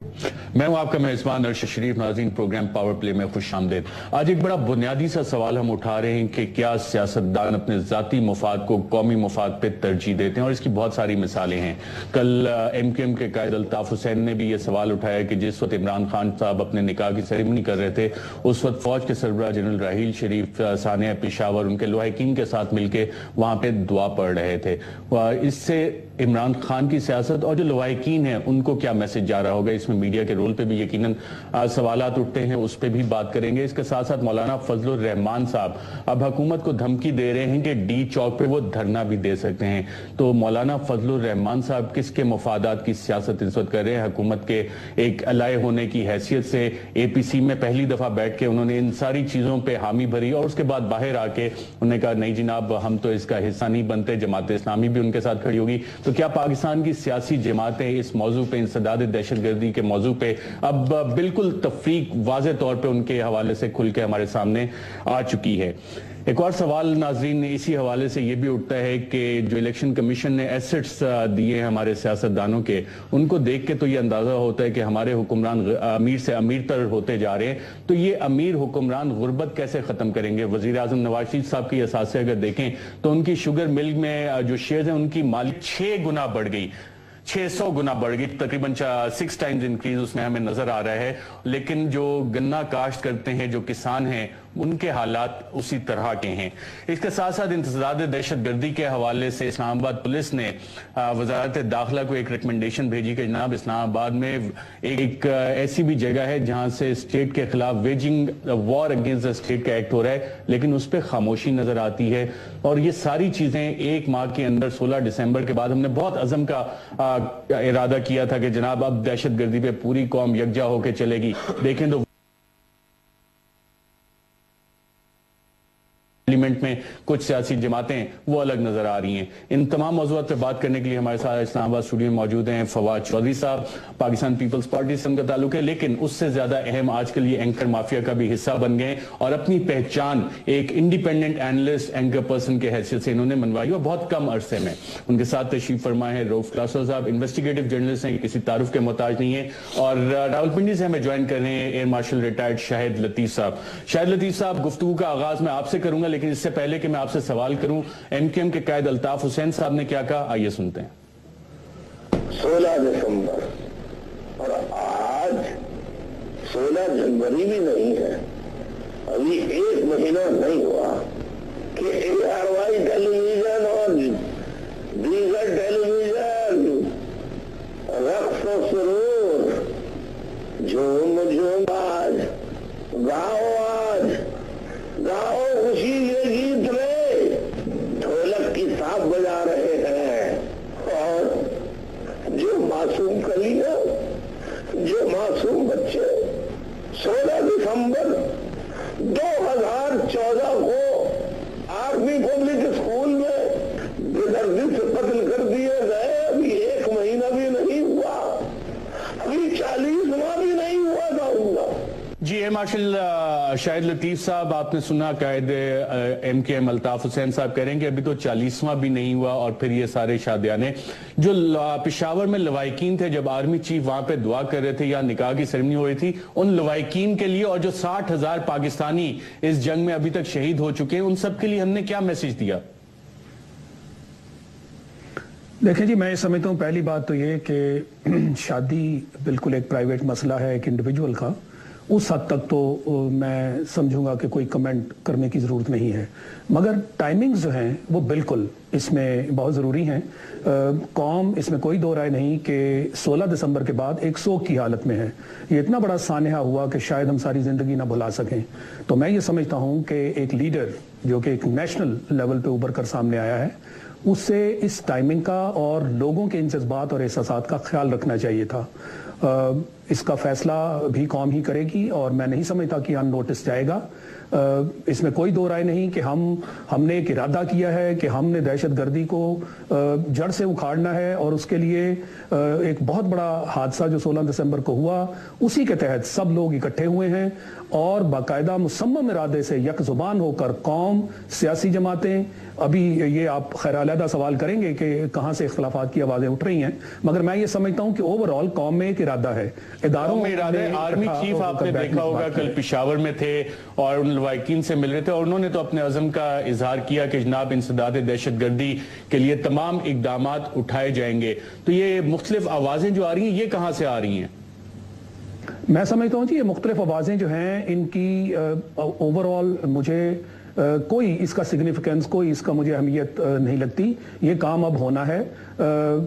मैं हूं आपका मेजबान अर्शद शरीफ। नाज़रीन, प्रोग्राम पावर प्ले में खुश आमदीद। आज एक बड़ा बुनियादी सा सवाल हम उठा रहे हैं कि क्या सियासतदान अपने ज़ाती मुफाद को कौमी मुफाद पे तरजीह देते हैं, और इसकी बहुत सारी मिसालें हैं। कल MKM के कायद अल्ताफ हुसैन ने भी ये सवाल उठाया कि जिस वक्त इमरान खान साहब अपने निकाह की सेरेमनी कर रहे थे, उस वक्त फौज के सरबराह जनरल राहील शरीफ सानिया पेशावर उनके लवाहिकीन के साथ मिलकर वहां पे दुआ पढ़ रहे थे। इससे इमरान खान की सियासत और जो लवाहिकीन हैं उनको क्या मैसेज जा रहा होगा, इसमें मीडिया के रोल पे भी यकीनन सवालात उठते हैं, उस पे भी बात करेंगे। इसके साथ साथ मौलाना फजलुर रहमान साहब अब हुकूमत को धमकी दे रहे हैं कि D चौक पे वो धरना भी दे सकते हैं। तो मौलाना फजलुर रहमान साहब किसके मफादात की सियासत इस वक्त कर रहे हैं? हुकूमत के एक अलाय होने की हैसियत से APC में पहली दफा बैठ के उन्होंने इन सारी चीजों पे हामी भरी, और उसके बाद बाहर आके उन्होंने कहा नहीं जनाब, हम तो इसका हिस्सा नहीं बनते। जमात इस्लामी भी उनके साथ खड़ी होगी। तो क्या पाकिस्तान की सियासी जमातें इस मौजू पे, इंसदाद दहशतगर्दी के मौजू पे अब बिल्कुल तफरीक वाज़े तौर पे उनके हवाले से खुल के हमारे सामने आ चुकी है? एक और सवाल नाजरीन इसी हवाले से ये भी उठता है कि जो इलेक्शन कमीशन ने एसेट्स दिए हैं हमारे सियासतदानों के, उनको देख के तो ये अंदाजा होता है कि हमारे हुक्मरान अमीर से अमीर तर होते जा रहे हैं। तो ये अमीर हुक्मरान गुर्बत कैसे खत्म करेंगे? वजीर आजम नवाज शरीफ साहब की असासे अगर देखें तो उनकी शुगर मिल में जो शेयर है उनकी मालिक 6 गुना बढ़ गई, 600 गुना बढ़ गई, तकरीबन 6 टाइम्स इंक्रीज उसमें हमें नजर आ रहा है। लेकिन जो गन्ना काश्त करते हैं, जो किसान हैं, उनके हालात उसी तरह के हैं। इसके साथ साथ इंसदाद दहशतगर्दी के हवाले से इस्लामाबाद पुलिस ने वजारत दाखिला को एक रिकमेंडेशन भेजी कि जनाब इस्लामाबाद में एक ऐसी भी जगह है जहां से स्टेट के खिलाफ waging war against the state का एक्ट हो रहा है, लेकिन उस पर खामोशी नजर आती है। और ये सारी चीजें एक माह के अंदर 16 दिसंबर के बाद हमने बहुत अज़म का इरादा किया था कि जनाब अब दहशतगर्दी पे पूरी कौम यकजा होकर चलेगी। देखें तो पार्लियामेंट में कुछ सियासी जमातें वो अलग नजर आ रही हैं। इन तमाम मौज़ूआत पे बात करने के लिए हमारे साथ इस्लामाबाद स्टूडियो में मौजूद हैं फवाद चौधरी साहब, पाकिस्तान पीपल्स पार्टी से उनका ताल्लुक है, लेकिन उससे ज्यादा अहम आजकल ये एंकर माफिया का भी हिस्सा बन गए और अपनी पहचान एक इंडिपेंडेंट एनालिस्ट एंकर पर्सन के हैसियत से इन्होंने मनवाई और बहुत कम अरसे में। उनके साथ तशरीफ फरमाए हैं रऊफ क्लासो साहब, इन्वेस्टिगेटिव जर्नलिस्ट हैं, किसी तारुफ के मोहताज नहीं है। और रावलपिंडी से हमें ज्वाइन कर रहे हैं air marshal retired Shahid Latif साहब। शाहिद लतीफ साहब, गुफ्तगू का आगाज मैं आपसे करूंगा, लेकिन इससे पहले कि मैं आपसे सवाल करूं, MKM के कायद अल्ताफ हुसैन साहब ने क्या कहा, आइए सुनते हैं। 16 दिसंबर और आज 16 जनवरी भी नहीं है, अभी 1 महीना नहीं हुआ कि ARY टेलीविजन और दीगर टेलीविजन रक्स और सुरूर, झूम आज गाओ खुशी के गीत में ढोलक की थाप बजा रहे हैं, और जो मासूम कलियां, जो मासूम बच्चे 16 दिसंबर 2014 को आर्मी पब्लिक स्कूल में बेदर्दी से कत्ल कर दिए गए, अभी 1 महीना भी नहीं हुआ, अभी 40वां भी नहीं हुआ था उनका। जी, एयर मार्शल शाहिद लतीफ साहब, आपने सुना कायद MKM अल्ताफ हुसैन साहब कह रहे हैं कि अभी तो 40वां भी नहीं हुआ और फिर ये सारे शादियाने जो पेशावर में लवाहिकीन थे, जब आर्मी चीफ वहां पे दुआ कर रहे थे या निकाह की सेरेमनी हो रही थी, उन लवाहिकीन के लिए और जो 60,000 पाकिस्तानी इस जंग में अभी तक शहीद हो चुके हैं, उन सब के लिए हमने क्या मैसेज दिया? देखिए जी, मैं ये समझता हूँ पहली बात तो ये कि शादी बिल्कुल एक प्राइवेट मसला है एक इंडिविजुअल का, उस हद तक तो मैं समझूंगा कि कोई कमेंट करने की ज़रूरत नहीं है। मगर टाइमिंग्स जो हैं वो बिल्कुल इसमें बहुत ज़रूरी हैं। कौम, इसमें कोई दो राय नहीं कि 16 दिसंबर के बाद एक शोक की हालत में है। ये इतना बड़ा सानहा हुआ कि शायद हम सारी ज़िंदगी ना भुला सकें। तो मैं ये समझता हूँ कि एक लीडर जो कि एक नेशनल लेवल पे उभर कर सामने आया है, उससे इस टाइमिंग का और लोगों के इन जज्बात और एहसासात का ख्याल रखना चाहिए था। इसका फैसला भी कौम ही करेगी और मैं नहीं समझता कि अननोटिस जाएगा। इसमें कोई दो राय नहीं कि हमने एक इरादा किया है कि हमने दहशतगर्दी को जड़ से उखाड़ना है, और उसके लिए एक बहुत बड़ा हादसा जो 16 दिसंबर को हुआ, उसी के तहत सब लोग इकट्ठे हुए हैं और बाकायदा मुसम्मम इरादे से यक जुबान होकर कौम, सियासी जमातें, अभी ये आप खैर अलहदा सवाल करेंगे कि कहाँ से इख्तलाफात की आवाज़ें उठ रही हैं, मगर मैं ये समझता हूँ कि ओवरऑल कौम में एक इरादा है। اداروں میں ارادہ ہے. آرمی چیف آپ نے دیکھا ہوگا کل پشاور میں تھے اور ان لواحقین سے مل رہے تھے اور انہوں نے تو اپنے عزم کا اظہار کیا کہ جناب انسداد دہشت گردی کے لیے تمام اقدامات اٹھائے جائیں گے. تو یہ مختلف آوازیں جو آ رہی ہیں یہ کہاں سے آ رہی ہیں؟ میں سمجھتا ہوں جی یہ مختلف آوازیں جو ہیں ان کی اوور آل مجھے کوئی اس کا سگنیفیکنس، کوئی اس کا مجھے اہمیت نہیں لگتی. یہ کام اب ہونا ہے،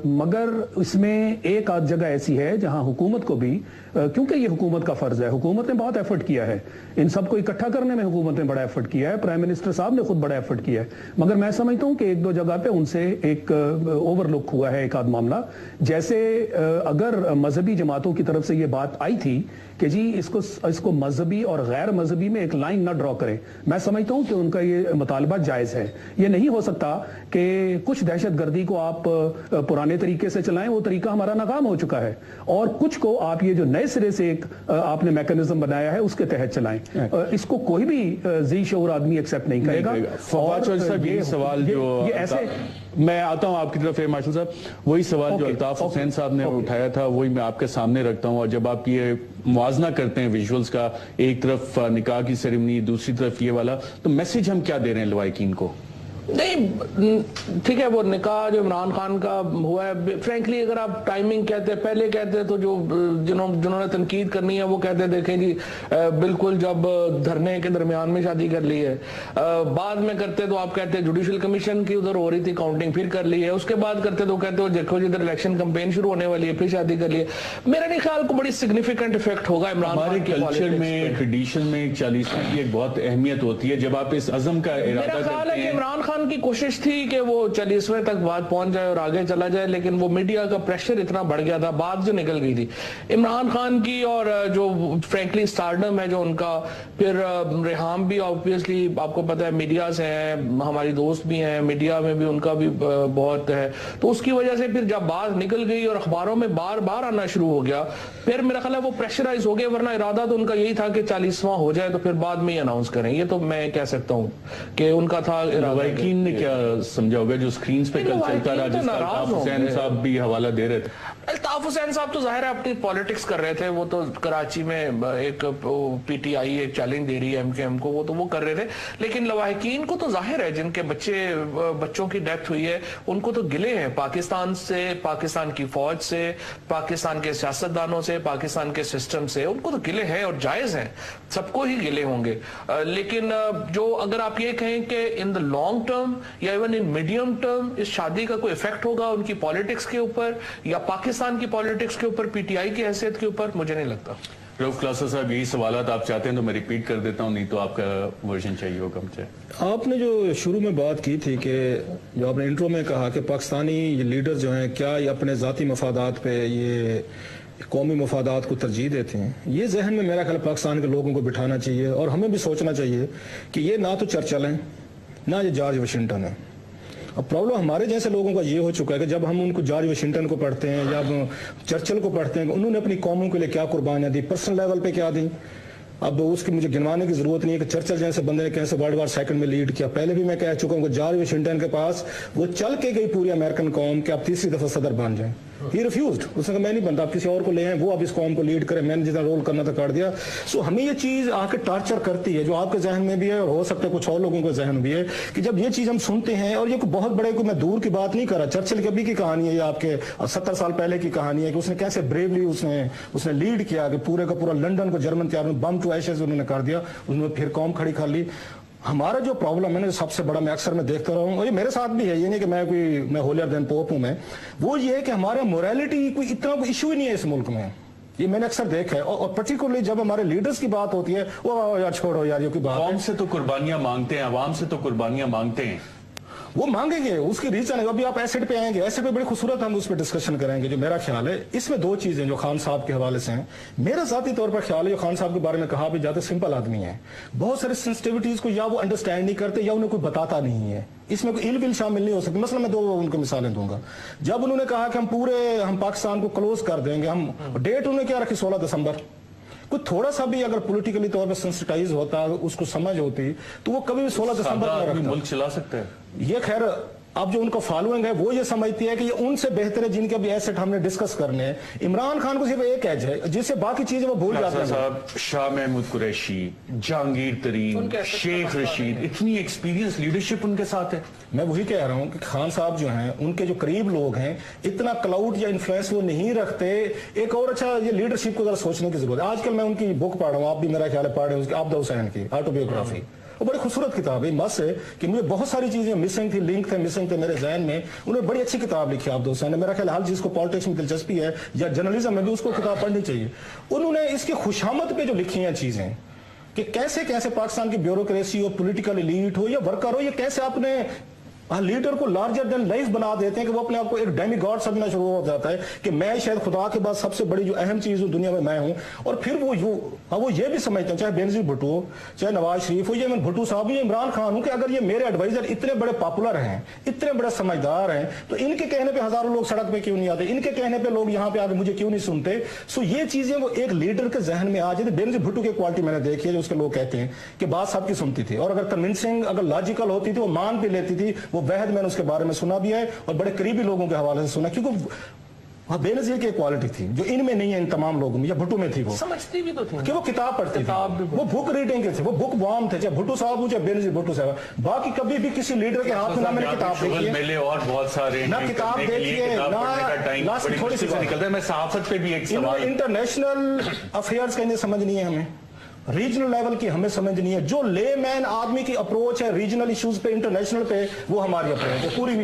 مگر اس میں ایک آدھ جگہ ایسی ہے جہاں حکومت کو بھی، کیونکہ یہ حکومت کا فرض ہے، حکومت نے بہت ایفرٹ کیا ہے ان سب کو اکٹھا کرنے میں، حکومت نے بڑا ایفرٹ کیا ہے، پرائم منسٹر صاحب نے خود بڑا ایفرٹ کیا ہے، مگر میں سمجھتا ہوں کہ ایک دو جگہ پہ ان سے ایک اوور لک ہوا ہے ایک آدھ معاملہ. جیسے اگر مذہبی جماعتوں کی طرف سے یہ بات آئی تھی کہ جی اس کو مذہبی اور غیر مذہبی میں ایک لائن نہ ڈرا کریں، میں سمجھتا ہوں کہ ان کا یہ مطالبہ جائز ہے. یہ نہیں ہو سکتا کہ کچھ دہشت گردی کو آپ پرانے طریقے سے چلائیں، وہ طریقہ ہمارا ناکام ہو چکا ہے، اور کچھ کو آپ یہ جو نئے سرے سے ایک آپ نے میکانزم بنایا ہے اس کے تحت چلائیں. اس کو کوئی بھی ذی شعور آدمی ایکسیپٹ نہیں کرے گا. فواد چودھری صاحب یہ سوال جو ایسے، میں آتا ہوں آپ کی طرف مارشل صاحب، وہی سوال جو الطاف حسین صاحب نے اٹھایا تھا وہی میں آپ کے سامنے رکھتا ہوں. اور جب آپ یہ موازنہ کرتے ہیں ویژولز کا، ایک طرف نکاح کی سیریمنی، دوسری طرف یہ والا، تو میسج ہم کیا دے رہے ہیں لواحقین کو؟ نہیں ٹھیک ہے، وہ نکاح جو عمران خان کا ہوا ہے، فرینکلی اگر آپ ٹائمنگ کہتے ہیں، پہلے کہتے ہیں تو جو جنہوں نے تنقید کرنی ہے وہ کہتے ہیں دیکھیں جی بالکل جب دھرنے کے درمیان میں شادی کر لی ہے، بعد میں کرتے تو آپ کہتے ہیں جوڈیشل کمیشن کی ادھر ہو رہی تھی کاؤنٹنگ، پھر کر لی ہے، اس کے بعد کرتے تو کہتے ہو دیکھو جی ادھر الیکشن کمپین شروع ہونے والی ہے پھر شادی کر لی ہے. میرا نہیں خیال کو بڑی سگنیفیکنٹ افیکٹ ہوگا عمران خان کے کلچر میں، ٹریڈیشن میں 40واں کی ایک بہت اہمیت ہوتی ہے. جب آپ اس عزم کا ارادہ میرا خیال ہے کرتے کہ ہیں، عمران خان کی کوشش تھی کہ وہ 40ویں تک بات پہنچ جائے اور آگے چلا جائے، لیکن وہ میڈیا کا پریشر اتنا بڑھ گیا تھا، بات جو نکل گئی تھی عمران خان کی، اور جو فرینکلی سٹارڈم ہے جو ان کا، پھر ریحام بھی آبویسلی آپ کو پتہ ہے میڈیا سے ہیں، ہماری دوست بھی ہیں، میڈیا میں بھی ان کا بھی بہت ہے، تو اس کی وجہ سے پھر جب بات نکل گئی اور اخباروں میں بار بار آنا شروع ہو گیا، پھر میرا خیال ہے وہ پریشرائز ہو گئے. ورنہ ارادہ تو ان کا یہی تھا کہ 40واں ہو جائے تو پھر بعد میں ہی اناؤنس کریں. یہ تو میں کہہ سکتا ہوں کہ ان کا تھا ارادہ. لواحقین نے کیا سمجھا ہوگا جو سکرینز پہ کل چلتا رہا، جس کا الطاف حسین صاحب بھی حوالہ دے رہے تھے؟ الطاف حسین صاحب تو ظاہر ہے اپنی پالیٹکس کر رہے تھے، وہ تو کراچی میں ایک پی ٹی آئی ایک چیلنج دے رہی ہے ایم کے ایم کو، وہ تو وہ کر رہے تھے. لیکن لواحقین کو تو ظاہر ہے جن کے بچوں کی ڈیتھ ہوئی ہے ان کو تو گلے ہیں پاکستان سے، پاکستان کی فوج سے، پاکستان کے سیاستدانوں سے، پاکستان کے سسٹم سے، ان کو تو گلے ہیں اور جائز ہیں، سب کو ہی گلے ہوں گے. لیکن جو اگر آپ یہ کہیں کہ ان دا لانگ ٹرم یا ایون ان میڈیم ٹرم اس شادی کا کوئی ایفیکٹ ہوگا ان کی پالیٹکس کے اوپر یا پاکستان کی پالیٹکس کے اوپر، پی ٹی آئی کی حیثیت کے اوپر، مجھے نہیں لگتا. رؤف کلاسر صاحب یہی سوالات آپ چاہتے ہیں تو میں ریپیٹ کر دیتا ہوں، نہیں تو آپ کا ورژن چاہیے ہوگا مجھے. آپ نے جو شروع میں بات کی تھی کہ جو آپ نے انٹرو میں کہا کہ پاکستانی لیڈر جو ہیں کیا یہ اپنے ذاتی مفادات پہ یہ قومی مفادات کو ترجیح دیتے ہیں، یہ ذہن میں میرا خیال پاکستان کے لوگوں کو بٹھانا چاہیے اور ہمیں بھی سوچنا چاہیے کہ یہ نہ تو چرچل ہیں نہ یہ جارج واشنگٹن ہے. اب پرابلم ہمارے جیسے لوگوں کا یہ ہو چکا ہے کہ جب ہم ان کو جارج واشنگٹن کو پڑھتے ہیں یا چرچل کو پڑھتے ہیں کہ انہوں نے اپنی قوموں کے لیے کیا قربانیاں دی، پرسنل لیول پہ کیا دیں. اب اس کی مجھے گنوانے کی ضرورت نہیں ہے کہ چرچل جیسے بندے نے کیسے ورلڈ وار سیکنڈ میں لیڈ کیا. پہلے بھی میں کہہ چکا ہوں کہ جارج واشنگٹن کے پاس وہ چل کے گئی پوری امریکن قوم کہ آپ تیسری دفعہ صدر بن جائیں. ہی ریفیوزڈ، اس نے کہا میں نہیں بنتا، آپ کسی اور کو لے آئیں، وہ اب اس قوم کو لیڈ کرے، میں نے جتنا رول کرنا تھا کر دیا. سو ہمیں یہ چیز آ کے ٹارچر کرتی ہے جو آپ کے ذہن میں بھی ہے اور ہو سکتا ہے کچھ اور لوگوں کے ذہن بھی ہے کہ جب یہ چیز ہم سنتے ہیں، اور یہ کوئی بہت بڑے کوئی میں دور کی بات نہیں کر رہا، چرچل کی ابھی کی کہانی ہے، یہ آپ کے 70 سال پہلے کی کہانی ہے کہ اس نے کیسے بریولی اس نے لیڈ کیا کہ پورے کا پورا لنڈن کو جرمن تیار میں بم ٹو ایشز انہوں نے کر دیا، اس نے پھر قوم کھڑی کر لی. ہمارا جو پرابلم ہے نا سب سے بڑا، میں اکثر میں دیکھتا رہا ہوں اور یہ میرے ساتھ بھی ہے، یہ نہیں کہ میں ہولیر دین پوپ ہوں، وہ یہ ہے کہ ہمارا موریلٹی کوئی اتنا کوئی ایشو ہی نہیں ہے اس ملک میں. یہ میں نے اکثر دیکھا ہے، اور پرٹیکولرلی جب ہمارے لیڈرز کی بات ہوتی ہے وہ یار چھوڑو یار یہ کوئی بات ہے. عوام سے تو قربانیاں مانگتے ہیں، عوام سے تو قربانیاں مانگتے ہیں، وہ مانگیں گے، اس کی ریزن ہے. ابھی آپ ایسڈ پہ آئیں گے، ایسڈ پہ بڑی خوبصورت ہم اس پہ ڈسکشن کریں گے. جو میرا خیال ہے اس میں دو چیزیں جو خان صاحب کے حوالے سے ہیں، میرا ذاتی طور پر خیال ہے جو خان صاحب کے بارے میں کہا بھی جاتے سمپل آدمی ہیں، بہت سارے سینسٹیوٹیز کو یا وہ انڈرسٹینڈ نہیں کرتے یا انہیں کوئی بتاتا نہیں ہے. اس میں کوئی ول شامل نہیں ہو سکتی. مثلا میں دو ان کو مثالیں دوں گا. جب انہوں نے کہا کہ ہم پاکستان کو کلوز کر دیں گے، ہم ڈیٹ انہوں نے کیا رکھی 16 دسمبر. کوئی تھوڑا سا بھی اگر پولیٹیکلی طور پہ سینسٹائز ہوتا، اس کو سمجھ ہوتی تو وہ کبھی بھی 16 دسمبر ملک چلا سکتا ہے. یہ خیر अब जो उनका फॉलोइंग है वो ये समझती है कि ये उनसे बेहतर है जिनके भी एसेट हमने डिस्कस करने हैं। इमरान खान को सिर्फ एक एज है जिससे बाकी चीजें वो भूल जाते हैं। साहब, शाह महमूद कुरैशी, जहांगीर तरीन, शेख रशीद, इतनी एक्सपीरियंस लीडरशिप उनके साथ है। मैं वही कह रहा हूं कि खान साहब जो हैं उनके जो करीब लोग हैं इतना क्लाउड या इन्फ्लुएंस वो नहीं रखते। एक और अच्छा ये लीडरशिप को जरा सोचने की जरूरत है। आजकल मैं उनकी बुक पढ़ रहा हूँ, आप भी मेरा ख्याल है पढ़ रहे हैं, आबिदा हुसैन की ऑटोबायोग्राफी। वो बड़ी खूबसूरत किताब है। मस है कि मुझे बहुत सारी चीजें मिसिंग थी, लिंक थे, मिसिंग थे मेरे जहन में। उन्होंने बड़ी अच्छी किताब लिखी आबिदा हुसैन ने। मेरा ख्याल हर जिसको पॉलिटिक्स में दिलचस्पी है या जर्नलिज्म में भी उसको किताब पढ़नी चाहिए। उन्होंने इसकी खुशामद पे जो लिखी हैं चीजें कि कैसे कैसे पाकिस्तान की ब्यूरोक्रेसी हो, पॉलिटिकल एलीट हो या वर्कर हो, ये कैसे अपने लीडर को लार्जर देन लाइफ बना देते हैं कि वो अपने आप को एक डेमी गॉड समझना शुरू हो जाता है कि मैं शायद खुदा के बाद सबसे बड़ी जो अहम चीज हूँ दुनिया में मैं हूँ। और फिर वो ये भी समझते हैं, चाहे बेनजीर भुट्टो हो, चाहे नवाज शरीफ हो, या भुट्टो साहब या इमरान खान हूँ, कि अगर ये मेरे एडवाइजर इतने बड़े पॉपुलर हैं, इतने बड़े समझदार हैं, तो इनके कहने पर हजारों लोग सड़क पे क्यों नहीं आते, इनके कहने पर लोग यहाँ पे आके मुझे क्यों नहीं सुनते। सो ये चीजें वो एक लीडर के जहन में आ जाती। बेनजीर भुट्टो की क्वालिटी मैंने देखी है जो उसके लोग कहते हैं कि बात सबकी सुनती थी, और अगर कन्विंसिंग अगर लॉजिकल होती थी वो मान भी लेती थी। वो वहद मैंने उसके बारे में सुना भी है और बड़े करीबी लोगों के हवाले से सुना, क्योंकि वहां बेनजीर की क्वालिटी थी जो इनमें नहीं है, इन तमाम लोगों में या भुट्टो में थी। वो समझती भी तो थी कि वो किताब पढ़ती थी, वो बुक रीडिंग के थे, वो बुक वार्म थे, चाहे भुट्टो साहब हो चाहे बेनजीर भुट्टो साहब। बाकी कभी भी किसी लीडर के हाथ में ना मैंने किताब देखी है, मिले और बहुत सारे ना किताब देखी है, ना थोड़ी सी निकलता है। मैं सहाफत पे भी एक सवाल, इंटरनेशनल अफेयर्स कहने समझ नहीं है हमें, रीजनल लेवल की हमें समझ नहीं है। जो लेमैन आदमी की अप्रोच है रीजनल इश्यूज पे, इंटरनेशनल पे, वो हमारी अप्रोच है पूरी।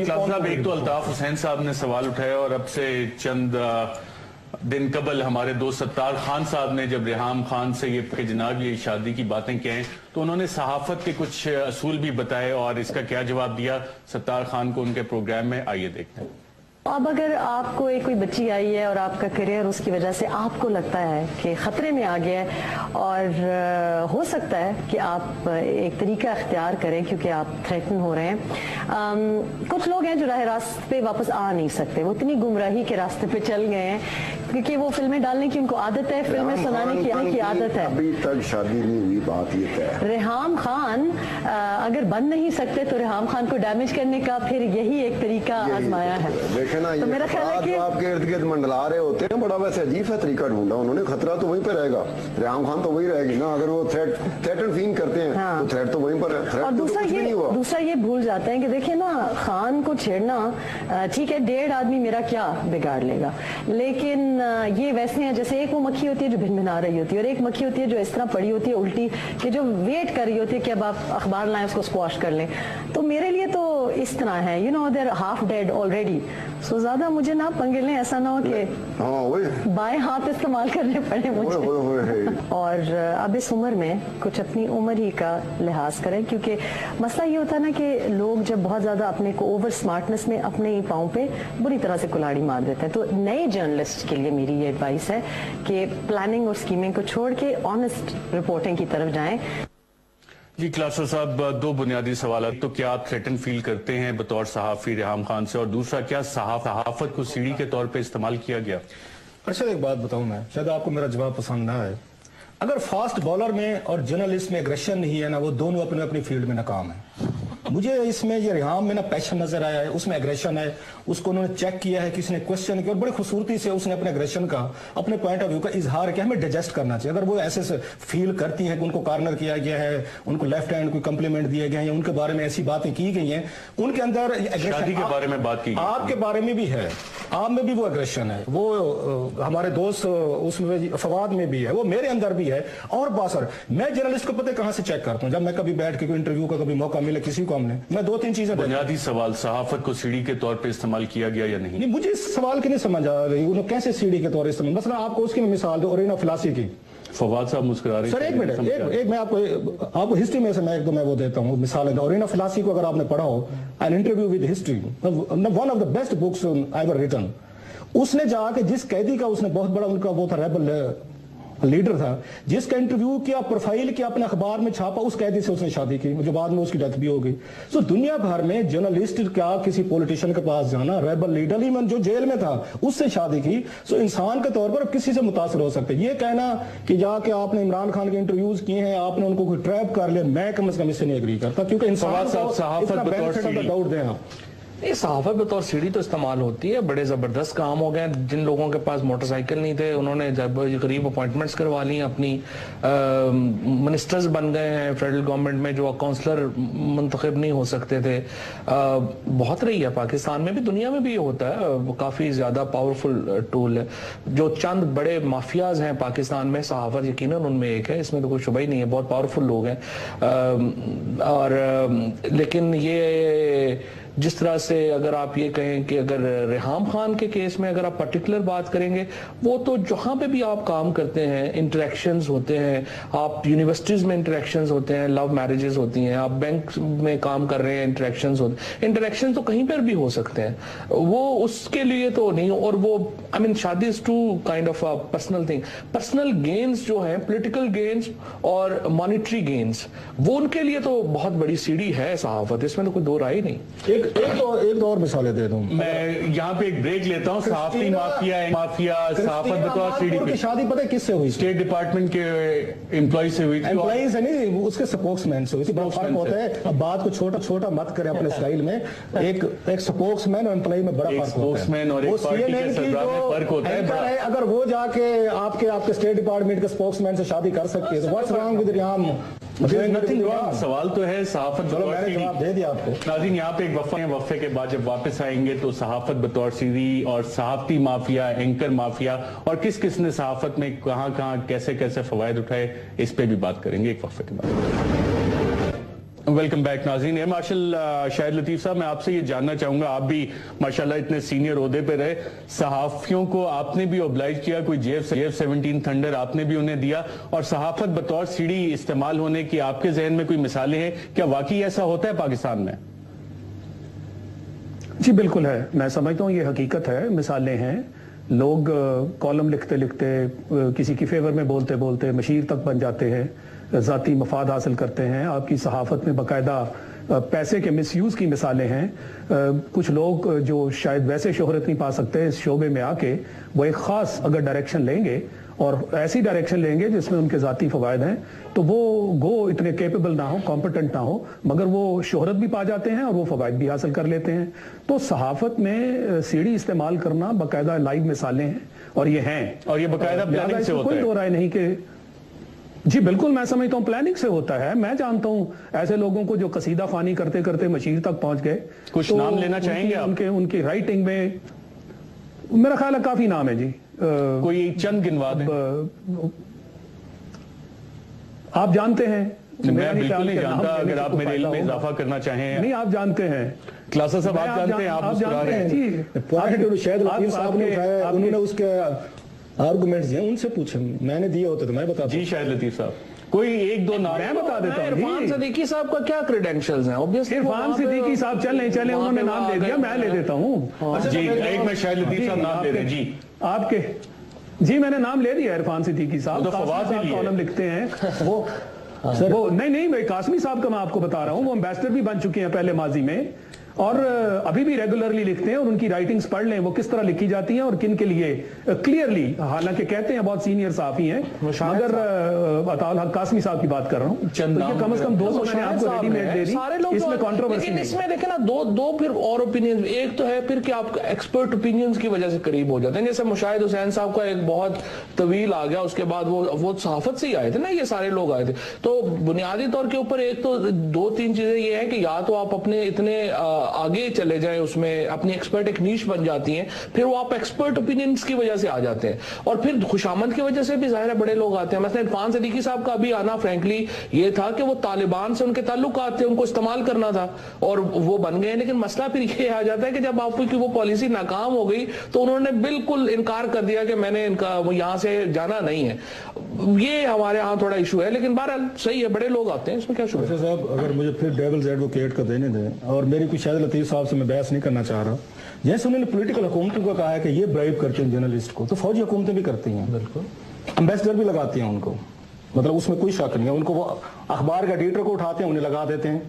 एक तो अल्ताफ हुसैन साहब ने सवाल उठाया और अब से चंद दिन कबल हमारे दोस्त सत्तार खान साहब ने जब रेहाम खान से ये कि जनाब ये शादी की बातें क्या हैं, तो उन्होंने सहाफत के कुछ असूल भी बताए और इसका क्या जवाब दिया सत्तार खान को उनके प्रोग्राम में, आइए देखते हैं। अब अगर आपको एक कोई बच्ची आई है और आपका करियर उसकी वजह से आपको लगता है कि खतरे में आ गया है, और हो सकता है कि आप एक तरीका अख्तियार करें क्योंकि आप थ्रेटन हो रहे हैं। कुछ लोग हैं जो राह रास्ते पे वापस आ नहीं सकते, वो इतनी गुमराही के रास्ते पे चल गए हैं क्योंकि वो फिल्में डालने की उनको आदत है, फिल्में सुनाने की यहाँ की आदत है। अभी तक शादी नहीं हुई, बात ये तय। रेहाम खान अगर बन नहीं सकते तो रेहाम खान को डैमेज करने का फिर यही एक तरीका आजमाया है। देखे ना, तो मेरा ख्याल है कि आपके इर्द गिर्द मंडला रहे होते हैं, बड़ा वैसे अजीब सा तरीका ढूंढा उन्होंने। खतरा तो वहीं पे रहेगा, रेहाम खान तो वही रहेगी ना। अगर वो थ्रेट एंड फील करते हैं तो थ्रेट तो वहीं पर है। और दूसरा ये भूल जाते हैं कि देखिए ना, खान को छेड़ना ठीक है, 1.5 आदमी मेरा क्या बिगाड़ लेगा, लेकिन ये वैसे हैं जैसे एक वो मक्खी होती है जो भिनभिना रही होती है और एक मक्खी होती है जो इस तरह पड़ी होती है उल्टी, कि जो वेट कर रही होती है कि अब आप अखबार लाएं उसको स्क्वॉश कर लें। तो मेरे लिए तो इस तरह है, you know, they're half dead already. So ज्यादा मुझे ना पंगे लें, ऐसा ना हो कि बाएं हाथ इस्तेमाल करने पड़े मुझे। और अब इस उम्र में कुछ अपनी उम्र ही का लिहाज करें, क्योंकि मसला ये होता है ना कि लोग जब बहुत ज्यादा अपने को ओवर स्मार्टनेस में अपने ही पाँव पे बुरी तरह से कुल्हाड़ी मार देते हैं। तो नए जर्नलिस्ट के लिए मेरी ये एडवाइस है कि प्लानिंग और स्कीमिंग को छोड़ के ऑनेस्ट रिपोर्टिंग की तरफ जाएं। जी क्लासर साहब, 2 बुनियादी सवाल। तो क्या आप थ्रेटन फील करते हैं बतौर सहाफी रेहाम खान से, और दूसरा क्या सहाफत को सीढ़ी के तौर पे इस्तेमाल किया गया? अच्छा एक बात बताऊं मैं, शायद आपको मेरा जवाब पसंद ना आए। अगर फास्ट बॉलर में और जर्नलिस्ट में एग्रेशन नहीं है ना, वो दोनों अपने अपनी फील्ड में नाकाम है। मुझे इसमें ये रेहाम में ना पैशन नजर आया है, उसमें एग्रेशन है, उसको उन्होंने चेक किया है, किसी ने क्वेश्चन किया और बड़ी खूबसूरती से उसने अपने एग्रेशन का, अपने पॉइंट ऑफ व्यू का इजहार किया। हमें डाइजेस्ट करना चाहिए। अगर वो ऐसे से फील करती हैं कि उनको कॉर्नर किया गया है, उनको लेफ्ट हैंड कोई कम्प्लीमेंट दिए गए हैं या उनके बारे में ऐसी बातें की गई हैं, उनके अंदर शादी के बारे में बात की, आपके बारे में भी है, आप में भी वो एग्रेशन है, वो हमारे दोस्त उसमें फवाद में भी है, वो मेरे अंदर भी है। और बासर मैं जर्नलिस्ट को पता कहां से चेक करता हूं, जब मैं कभी बैठ के कोई इंटरव्यू का कभी मौका मिले किसी को, हमने मैं 2-3 चीजें। बुनियादी सवाल, सहाफत को सीढ़ी के तौर पे इस्तेमाल किया गया या नहीं? मुझे इस सवाल की नहीं समझ आ रही, उन्होंने कैसे सीढ़ी के तौर पर इस्तेमाल। मसला आपको उसकी मिसाल दो, ओरेना फिलासी की। फवाद साहब मुस्कुरा रहे हैं। सर एक मिनट, एक मैं आपको हिस्ट्री में से मैं एक दो मैं वो देता हूँ मिसाल। ओरेना फिलासी को अगर आपने पढ़ा हो, an interview with history, one of the best books ever written. उसने जाके जिस कैदी का उसने बहुत बड़ा उनका वो था रेबल लीडर था, जिसका इंटरव्यू किया, प्रोफाइल किया, अपने अखबार में छापा, उस कैदी से उसने शादी की, जो बाद में उसकी डेथ भी हो गई। सो दुनिया भर में जर्नलिस्ट क्या किसी पॉलिटिशियन के पास जाना, रेबल लीडर इवन जो जेल में था उससे शादी की। सो इंसान के तौर पर किसी से मुतासर हो सकते। ये कहना कि जाके आपने इमरान खान के इंटरव्यूज किए हैं, आपने उनको कोई ट्रैप कर लिया, मैं कम से कम इससे नहीं एग्री करता, क्योंकि इंसान डाउट दें आप। ये सहाफत बतौर सीढ़ी तो इस्तेमाल होती है, बड़े ज़बरदस्त काम हो गए। जिन लोगों के पास मोटरसाइकिल नहीं थे उन्होंने जब करीब अपॉइंटमेंट्स करवा ली, अपनी मिनिस्टर्स बन गए हैं फेडरल गवर्नमेंट में जो काउंसलर मुंतखब नहीं हो सकते थे। बहुत रही है पाकिस्तान में भी, दुनिया में भी ये होता है, काफ़ी ज़्यादा पावरफुल टूल है। जो चंद बड़े माफियाज हैं पाकिस्तान में, सहाफत यकीनन उनमें एक है, इसमें तो कोई शुबा ही नहीं है, बहुत पावरफुल लोग हैं। लेकिन ये जिस तरह से अगर आप ये कहें कि अगर रेहाम खान के केस में अगर आप पर्टिकुलर बात करेंगे, वो तो जहां पे भी आप काम करते हैं इंटरेक्शंस होते हैं, आप यूनिवर्सिटीज में इंटरेक्शंस होते हैं, लव मैरिजेस होती हैं, आप बैंक में काम कर रहे हैं इंटरेक्शंस होते हैं, इंटरेक्शंस तो कहीं पर भी हो सकते हैं, वो उसके लिए तो नहीं। और वो आई मीन शादी is too kind of a personal thing. Personal gains जो हैं, पॉलिटिकल गेन्स और मॉनिटरी गेन्स, वो उनके लिए तो बहुत बड़ी सीढ़ी है सहाफत, इसमें तो कोई दो राय नहीं। एक दो और मिसालें दे दूं मैं यहाँ पे एक ब्रेक लेता हूँ। सहाफती माफिया सहाफत बतौर सीढ़ी पे शादी पता है किससे हुई? स्टेट डिपार्टमेंट के एम्प्लॉय से हुई थी। एम्प्लॉय से नहीं, उसके स्पोक्समैन से हुई थी। बहुत फर्क होता है, अब बात को छोटा छोटा मत करें अपने स्टाइल में। एक स्पोक्समैन और एम्प्लॉय में बड़ा फर्क होता है। स्पोक्समैन और एक पार्टी के सरबराह में फर्क होता है बड़ा। अगर वो जाके आपके स्टेट डिपार्टमेंट के स्पोक्समैन से शादी कर सकती है तो व्हाट्स रॉन्ग विद रियाम? सवाल तो है सहाफत बतौर सीढ़ी। जवाब दे दिया आपको। नाज़रीन, यहाँ पे एक वक्फे के बाद जब वापस आएंगे तो सहाफत बतौर सीढ़ी और सहाफती माफिया, एंकर माफिया और किस किस ने सहाफत में कहाँ कैसे कैसे फवायद उठाए, इस पे भी बात करेंगे एक वक्फे के बाद। वेलकम बैक नाज़रीन। एयर मार्शल शाहिद लतीफ़ साहब, मैं आपसे ये जानना चाहूंगा, आप भी माशाल्लाह इतने सीनियर ओहदे पे रहे, सहाफियों को आपने भी ऑब्लाइज किया, कोई JF-17 थंडर आपने भी उन्हें दिया, और सहाफत बतौर सीढ़ी इस्तेमाल होने की आपके जहन में कोई मिसालें हैं? क्या वाकई ऐसा होता है पाकिस्तान में? जी बिल्कुल है, मैं समझता हूँ ये हकीकत है, मिसालें हैं। लोग कॉलम लिखते लिखते, किसी की फेवर में बोलते बोलते मशीर तक बन जाते हैं, ज़ाती मफाद हासिल करते हैं। आपकी सहाफत में बाकायदा पैसे के मिसयूज़ की मिसालें हैं। कुछ लोग जो शायद वैसे शोहरत नहीं पा सकते, इस शोबे में आके वो एक ख़ास अगर डायरेक्शन लेंगे और ऐसी डायरेक्शन लेंगे जिसमें उनके ज़ाती फ़वायद हैं, तो वो इतने कैपेबल ना हो, कॉम्पिटेंट ना हो, मगर वो शोहरत भी पा जाते हैं और वो फ़वायद भी हासिल कर लेते हैं। तो सहाफत में सीढ़ी इस्तेमाल करना बाकायदा लाइव मिसालें हैं, और ये हैं, और ये बाकायदा प्लानिंग से होता है। कोई दो राय नहीं कि जी बिल्कुल, मैं समझता हूँ प्लानिंग से होता है। मैं जानता हूँ ऐसे लोगों को जो कसीदा खानी करते करते मशीर तक पहुंच गए। कुछ तो नाम लेना चाहेंगे आप? उनकी राइटिंग में मेरा ख्याल है काफी नाम है जी। कोई चंद गिनवा दें। आप जानते हैं, मैं बिल्कुल नहीं जानता, अगर आप मेरे इल्म में इजाफा करना चाहें। नहीं, आप जानते हैं क्लासा साहब, आप जानते हैं, आप मुस्कुरा रहे हैं। शायद लतीफ साहब ने उठाया, उन्होंने उसके आर्गुमेंट्स हैं, उनसे पूछे, मैंने दिए होते तो मैं बता जी। शायद लतीफ साहब, कोई एक दो नाम मैं बता देता हूँ। इरफान सिद्दीकी साहब का क्या क्रेडेंशियल्स हैं? ऑब्वियसली इरफान सिद्दीकी साहब चले, उन्होंने नाम ले दिया, मैं ले देता हूँ जी। एक में शायद लतीफ साहब नाम ले रहे जी आपके। जी मैंने नाम ले दिया, इरफान सिद्दीकी साहब, कॉलम लिखते हैं वो। वो नहीं, मैं कासमी साहब का मैं आपको बता रहा हूँ, वो एम्बेसडर भी बन चुके हैं पहले माजी में, और अभी भी रेगुलरली लिखते हैं, और उनकी राइटिंग्स पढ़ लें वो किस तरह लिखी जाती हैं और किन के लिए क्लियरली। हालांकि कहते हैं बहुत सीनियर साफी हैं, मगर अताउल हक कासमी साहब की बात कर रहा हूँ, तो कम से कम दो मैंने आपको रेडीमेड दे दी, सारे लोग इसमें कंट्रोवर्सी नहीं। इसमें देखे ना दो फिर और ओपिनियन, एक तो है फिर कि आप एक्सपर्ट ओपिनियंस की वजह से करीब हो जाते हैं। जैसे मुशाहिद हुसैन साहब का एक बहुत तवील आ गया, उसके बाद वो सहाफत से ही आए थे ना, ये सारे लोग आए थे। तो बुनियादी तौर के ऊपर एक तो दो तीन चीजें ये है कि या तो आप अपने इतने आगे चले जाएं, उसमें अपनी एक्सपर्ट एक नीश बन जाती हैं, फिर वो आप एक्सपर्ट ओपिनियंस की वजह से आ जाते हैं, और फिर खुशामद की वजह से भी जाहिर है बड़े लोग आते हैं। मतलब इरफान सिद्दीकी साहब का अभी आना फ्रैंकली ये था कि वो तालिबान से उनके ताल्लुकात थे, उनको इस्तेमाल करना था और वो बन गए। लेकिन मसला फिर ये आ जाता है कि जब आपकी वो पॉलिसी नाकाम हो गई तो उन्होंने बिल्कुल इनकार कर दिया कि मैंने इनका यहाँ से जाना नहीं है। ये हमारे यहाँ थोड़ा इशू है, लेकिन बहरहाल सही है, बड़े लोग आते हैं, इसमें क्या शुरू है। साहब, अगर मुझे फिर डेविल्स एडवोकेट का देने दें, और मेरी कुछ शायद लतीफ साहब से मैं बहस नहीं करना चाह रहा, जैसे उन्होंने पॉलिटिकल हुकूमतों को कहा है कि ये ब्राइब करते हैं जर्नलिस्ट को, तो फौजी हुकूमतें भी करती हैं, बिल्कुल एम्बेसडर भी लगाती हैं उनको, मतलब उसमें कोई शक नहीं है। उनको वो अखबार का एडिटर को उठाते हैं, उन्हें लगा देते हैं।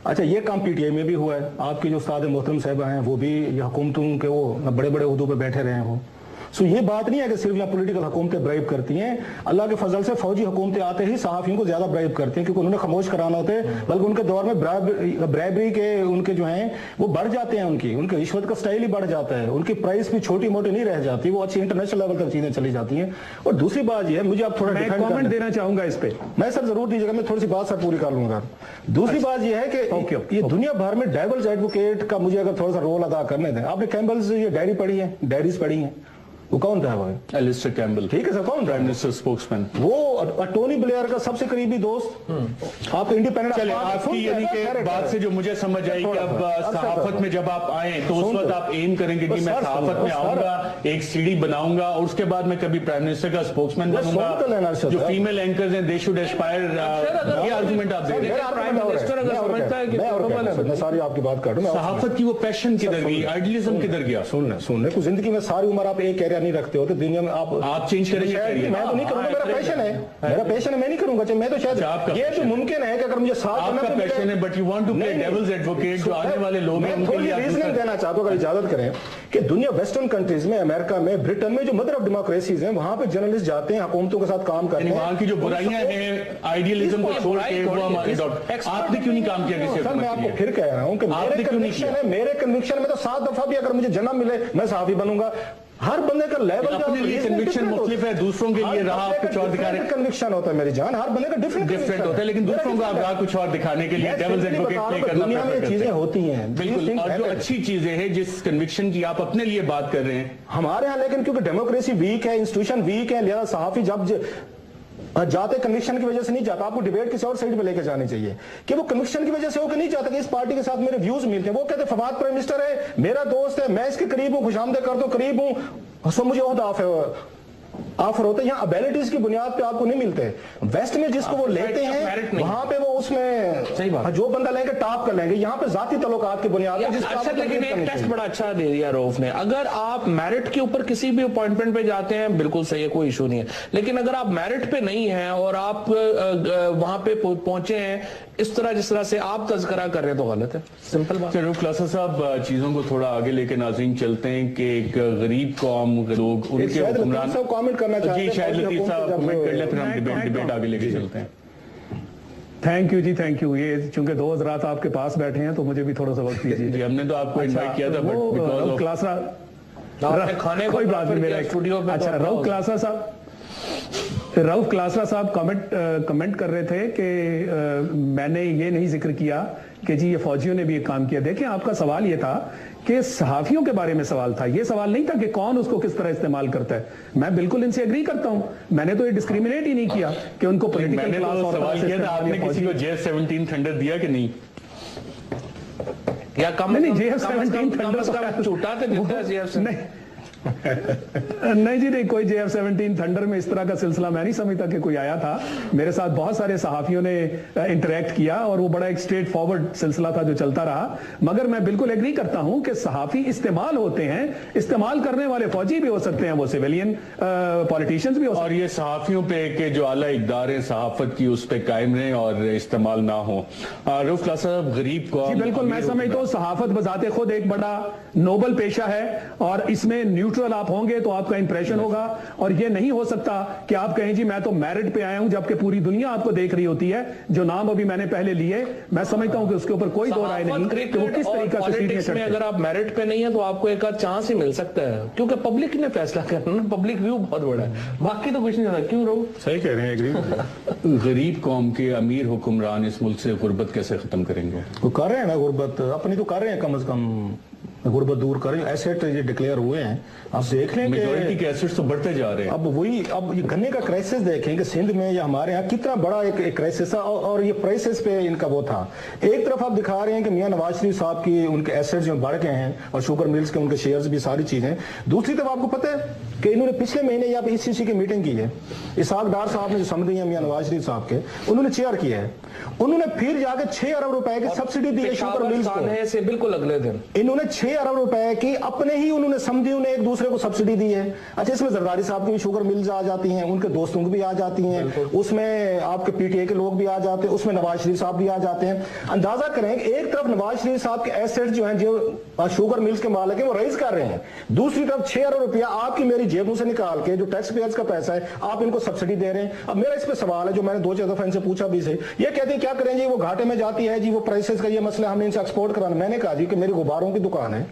अच्छा, ये काम PTI में भी हुआ है, आपके जो उस्ताद मोहतरम साहब हैं वो भी हुकूमतों के वो बड़े बड़े उहदों पर बैठे रहे हैं, सो ये बात नहीं है कि सिर्फ यहाँ पॉलिटिकल हुकूमतें ब्राइब करती हैं, अल्लाह के फजल से फौजी हुकूमतें आते ही सहाफियों को ज्यादा ब्राइब करती हैं, क्योंकि उन्होंने खामोश कराना होता है, बल्कि उनके दौर में ब्राइबरी के उनके जो हैं वो बढ़ जाते हैं, उनके रिश्वत का स्टाइल ही बढ़ जाता है, उनकी प्राइस भी छोटी मोटी नहीं रह जाती, वो अच्छी इंटरनेशनल लेवल तक चीजें चली जाती हैं। और दूसरी बात ये है, मुझे आप थोड़ा कमेंट देना चाहूंगा इस पे। मैं सर जरूर दीजिएगा, मैं थोड़ी सी बात सर पूरी कर लूंगा। दूसरी बात ये है कि ये दुनिया भर में डेविल्स एडवोकेट का मुझे अगर थोड़ा सा रोल अदा करने दें। आपने कैम्बल्स ये डायरी पढ़ी है, डायरीज पढ़ी है, वो कौन था? वो एलिस्टर कैम्बल। ठीक है सर, कौन? Prime minister spokesman. वो टोनी ब्लेयर का सबसे करीबी दोस्त। आप इंडिपेंडेंट चले, आपकी यानी कि बात से जो मुझे समझ आई कि अब सहाफत में जब आप आए तो उस वक्त आप एम करेंगे कि मैं सहाफत में आऊंगा, एक सीढ़ी बनाऊंगा और उसके बाद मैं कभी प्राइम मिनिस्टर का स्पोक्समैन बनूंगा। जो फीमेल एंकर्स हैं दे शुड एस्पायर, ये आर्गुमेंट आप दे रहे हैं। प्राइम मिनिस्टर अगर समझता है कि मैं सारी आपकी बात कर रहा हूं, सहाफत की वो पैशन किधर गई, आइडियलिज्म किधर गया? सुनने को जिंदगी में सारी उम्र आप एक कैरियर नहीं रखते हो तो दुनिया में आप चेंज करेंगे। मैं तो नहीं करूंगा, मेरा पैशन है, मेरा पैशन है, मैं नहीं करूंगा। मैं तो शायद ये तो मुमकिन है कि अगर मुझे साथ आपका पैशन है, but you want to play devil's advocate, जो आने वाले लोग हैं उनके लिए रीजनिंग देना चाहता हूं, अगर इजाजत करें, कि दुनिया वेस्टर्न कंट्रीज में, अमेरिका में, ब्रिटेन में जो मदर ऑफ डेमोक्रेसीज हैं, वहां पे जर्नलिस्ट जाते हैं, हुकूमतों के साथ काम करते हैं। वहां की जो बुराइयां हैं आइडियलिज्म को छोड़ के वो हमारे डॉक्टर। आपने क्यों नहीं काम किया किसी? सर मैं आपको फिर कह रहा हूं कि मेरे कन्विक्शन में तो 7 दफा भी अगर मुझे जन्म मिले मैं सहाफी बनूंगा। हर बंदे का लेवल अपने लिए कन्विक्शन मुख्तलिफ है, दूसरों के लिए राह कुछ और दिखा रहे हैं। कन्विक्शन होता है मेरी जान, हर बंदे का डिफरेंट होता है, लेकिन दूसरों को आप राह कुछ और दिखाने के लिए डेविल्स एडवोकेट प्ले करना दुनिया में चीजें होती हैं बिल्कुल। और जो अच्छी चीजें हैं, जिस कन्विक्शन की आप अपने लिए बात कर रहे हैं हमारे यहाँ, लेकिन क्योंकि डेमोक्रेसी वीक है, इंस्टीट्यूशन वीक है, लिहाजा सहाफी जब जाते कन्विक्शन की वजह से नहीं जाता। आपको डिबेट किसी और साइड पे लेके जानी चाहिए कि वो कन्विक्शन की वजह से होकर नहीं जाता कि इस पार्टी के साथ मेरे व्यूज मिलते हैं। वो कहते फवाद प्राइम मिनिस्टर है, मेरा दोस्त है, मैं इसके करीब हूं, खुशामदीद कर दो, करीब हूं, सब मुझे ऑफर होते हैं। यहाँ एबिलिटीज की बुनियाद पे आपको नहीं मिलते। वेस्ट में जिसको वो लेते हैं वहां पे वो उसमें सही बात, जो बंदा लेंगे टॉप कर लेंगे। यहाँ पे जाती तल्लुकात की बुनियाद पे अच्छा, लेकिन एक टेस्ट बड़ा अच्छा दे दिया रऊफ ने। अगर आप मेरिट के ऊपर किसी भी अपॉइंटमेंट पे जाते हैं बिल्कुल सही है, कोई इशू नहीं है, लेकिन अगर आप मेरिट पे नहीं हैं और आप वहां पे पहुंचे हैं इस तरह जिस तरह से आप तज़किरा कर रहे हैं तो गलत है। सिंपल बात। रऊफ क्लासा साहब, चीजों को थोड़ा आगे लेके नाज़रीन चलते हैं कि एक गरीब कौम लोग उनके हुक्मरान करना चाहते हैं। जी शायद लतीफ साहब कमेंट कर ले, फिर हम डिबेट आगे लेके चलते हैं। थैंक यू जी, थैंक यू। ये चूंकि 2 हज़रात आपके पास बैठे हैं तो मुझे भी थोड़ा सा वक्त दीजिए। जी हमने तो आपको इनवाइट किया था, बट बिकॉज़ ऑफ क्लासा खाने कोई बात नहीं, मेरा स्टूडियो में। अच्छा, रऊफ क्लासा साहब कमेंट कर रहे थे कि मैंने ये नहीं जिक्र किया कि जी ये फौजियों ने भी एक काम किया। देखिए आपका सवाल ये था कि सहाफियों के बारे में सवाल था, ये सवाल नहीं था कि कौन उसको किस तरह इस्तेमाल करता है। मैं बिल्कुल इनसे एग्री करता हूं, मैंने तो ये डिस्क्रिमिनेट ही नहीं किया कि उनको पॉलिटिकल क्लास और सवाल किया था। आपने किसी को JF-17 थंडर दिया कि नहीं? या कम नहीं, JF-17 थंडर छूटा तो देता है नहीं जी, नहीं, कोई JF-17 थंडर में इस तरह का सिलसिला मैं नहीं समझता कि कोई आया था। मेरे साथ बहुत सारे सहाफियों ने इंटरेक्ट किया और वो बड़ा एक स्ट्रेट फॉरवर्ड सिलसिला था जो चलता रहा। मगर मैं बिल्कुल एग्री करता हूं कि सहाफी इस्तेमाल होते हैं, इस्तेमाल करने वाले फौजी भी हो सकते हैं, वो सिविलियन पॉलिटिशियंस भी हो सकते हैं। और ये सहाफियों पे के जो आला इक़दार है सहाफत की उस पे कायम रहे और इस्तेमाल ना हो। रऊफ क्लासा साहब, गरीब को बिल्कुल मैं समझता हूँ सहाफत बजाते खुद एक बड़ा नोबल पेशा है और इसमें न्यूट्रल आप होंगे तो आपका इंप्रेशन होगा। और ये नहीं हो सकता कि आप कहें जी मैं तो मेरिट पे आया हूं, जबकि पूरी दुनिया आपको देख रही होती है। जो नाम अभी मैंने पहले लिए, मैं समझता हूं कि उसके ऊपर कोई दो राय नहीं कि वो किस तरीके से पॉलिटिक्स में अगर आप मेरिट पे नहीं है तो आपको एक आध चांस ही मिल सकता है, क्योंकि पब्लिक ने फैसला करना ना, पब्लिक व्यू बहुत बड़ा है, बाकी तो कुछ नहीं होता। क्यों रहो? सही कह रहे हैं, एग्री। गरीब कौम के अमीर हुक्मरान इस मुल्क से गुर्बत कैसे खत्म करेंगे? वो कर रहे हैं ना, गुर्बत अपनी तो कर रहे हैं, कम से कम गुर्बत दूर करें। एसेट ये डिक्लेयर हुए हैं, आप देख लें मेजॉरिटी के एसेट्स तो बढ़ते जा रहे हैं। अब ये गन्ने का क्राइसिस देखें कि सिंध में या हमारे यहाँ कितना बड़ा एक क्राइसिस है और ये प्राइसेस पे इनका वो था। एक तरफ आप दिखा रहे हैं कि मियां नवाज शरीफ साहब की उनके एसेट्स जो बढ़ गए हैं और शुगर मिल्स के उनके शेयर्स भी, सारी चीजें। दूसरी तरफ आपको पता है कि इन्होंने पिछले महीने यहाँ पे ECC की मीटिंग की है। इसहाक डार साहब ने जो समझ है मियां नवाज शरीफ साहब के, उन्होंने चेयर किया है। उन्होंने फिर जाके 6 अरब रुपए की सब्सिडी दी है शुगर मिल्स को। से बिल्कुल अगले दिन इन्होंने 6 अरब रुपए की अपने ही उन्होंने समझी, उन्हें एक दूसरे को सब्सिडी दी है। अच्छा, इसमें जरदारी साहब की भी शुगर मिल्स आ जाती हैं, उनके दोस्तों की भी आ जाती हैं, उसमें आपके PTA के लोग भी आ जाते हैं, उसमें नवाज शरीफ साहब भी आ जाते हैं। अंदाजा करें एक तरफ नवाज शरीफ साहब के एसेट जो हैं, जो शुगर मिल्स के मालिक हैं, वो राइज कर रहे हैं, दूसरी तरफ 6 अरब रुपया आपकी मेरी जेबों से निकाल के जो टैक्स पेयर्स का पैसा है आप इनको सब्सिडी दे रहे हैं। अब मेरा इस पे सवाल है जो मैंने 2-4 दफा इनसे पूछा भी से, ये कहते हैं क्या करें जी, वो घाटे में जाती है जी, वो प्राइसेस का ये मसला, हमने इनसे एक्सपोर्ट कराना। मैंने कहा जी कि मेरी गुब्बारों की दुकान है,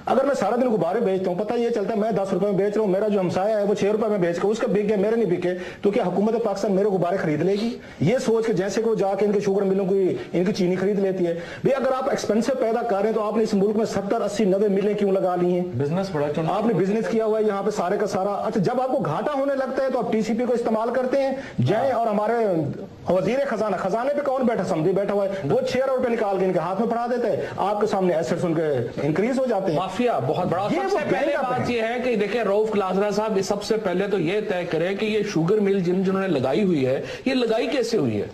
अगर मैं सारा दिन गुब्बारे बेचता हूँ, पता ये चलता है मैं 10 रुपए में बेच रहा हूँ, मेरा जो हमसाया है वो 6 रुपए में बेच के उसका बिक गया, मेरे नहीं बिके, तो क्या हुकूमत पाकिस्तान मेरे गुब्बारे खरीद लेगी? ये सोच के जैसे कि वो जाके इनके शुगर मिलों की इनकी चीनी खरीद लेती है। भाई अगर आप एक्सपेंसिव पैदा कर रहे हैं तो आपने इस मुल्क में 70, 80, 90 मिलें क्यों लगा ली हैं? बिजनेस बड़ा आपने बिजनेस किया हुआ है यहाँ पे सारे का सारा। अच्छा, जब आपको घाटा होने लगता है तो आप टीसीपी को इस्तेमाल करते हैं। जय और हमारे वजीर खजाना, खजाने पे कौन बैठा? समझी बैठा हुआ है, वो 6 रुपए निकाल के इनके हाथ में पड़ा देते हैं, आपके सामने एसेट्स उनके इंक्रीज हो जाते हैं। माफिया बहुत बड़ा। सबसे पहले बात ये है कि देखिए रऊफ क्लासरा साहब, सबसे पहले तो ये तय करें कि ये शुगर मिल जिन्होंने लगाई हुई है, ये लगाई कैसे हुई है?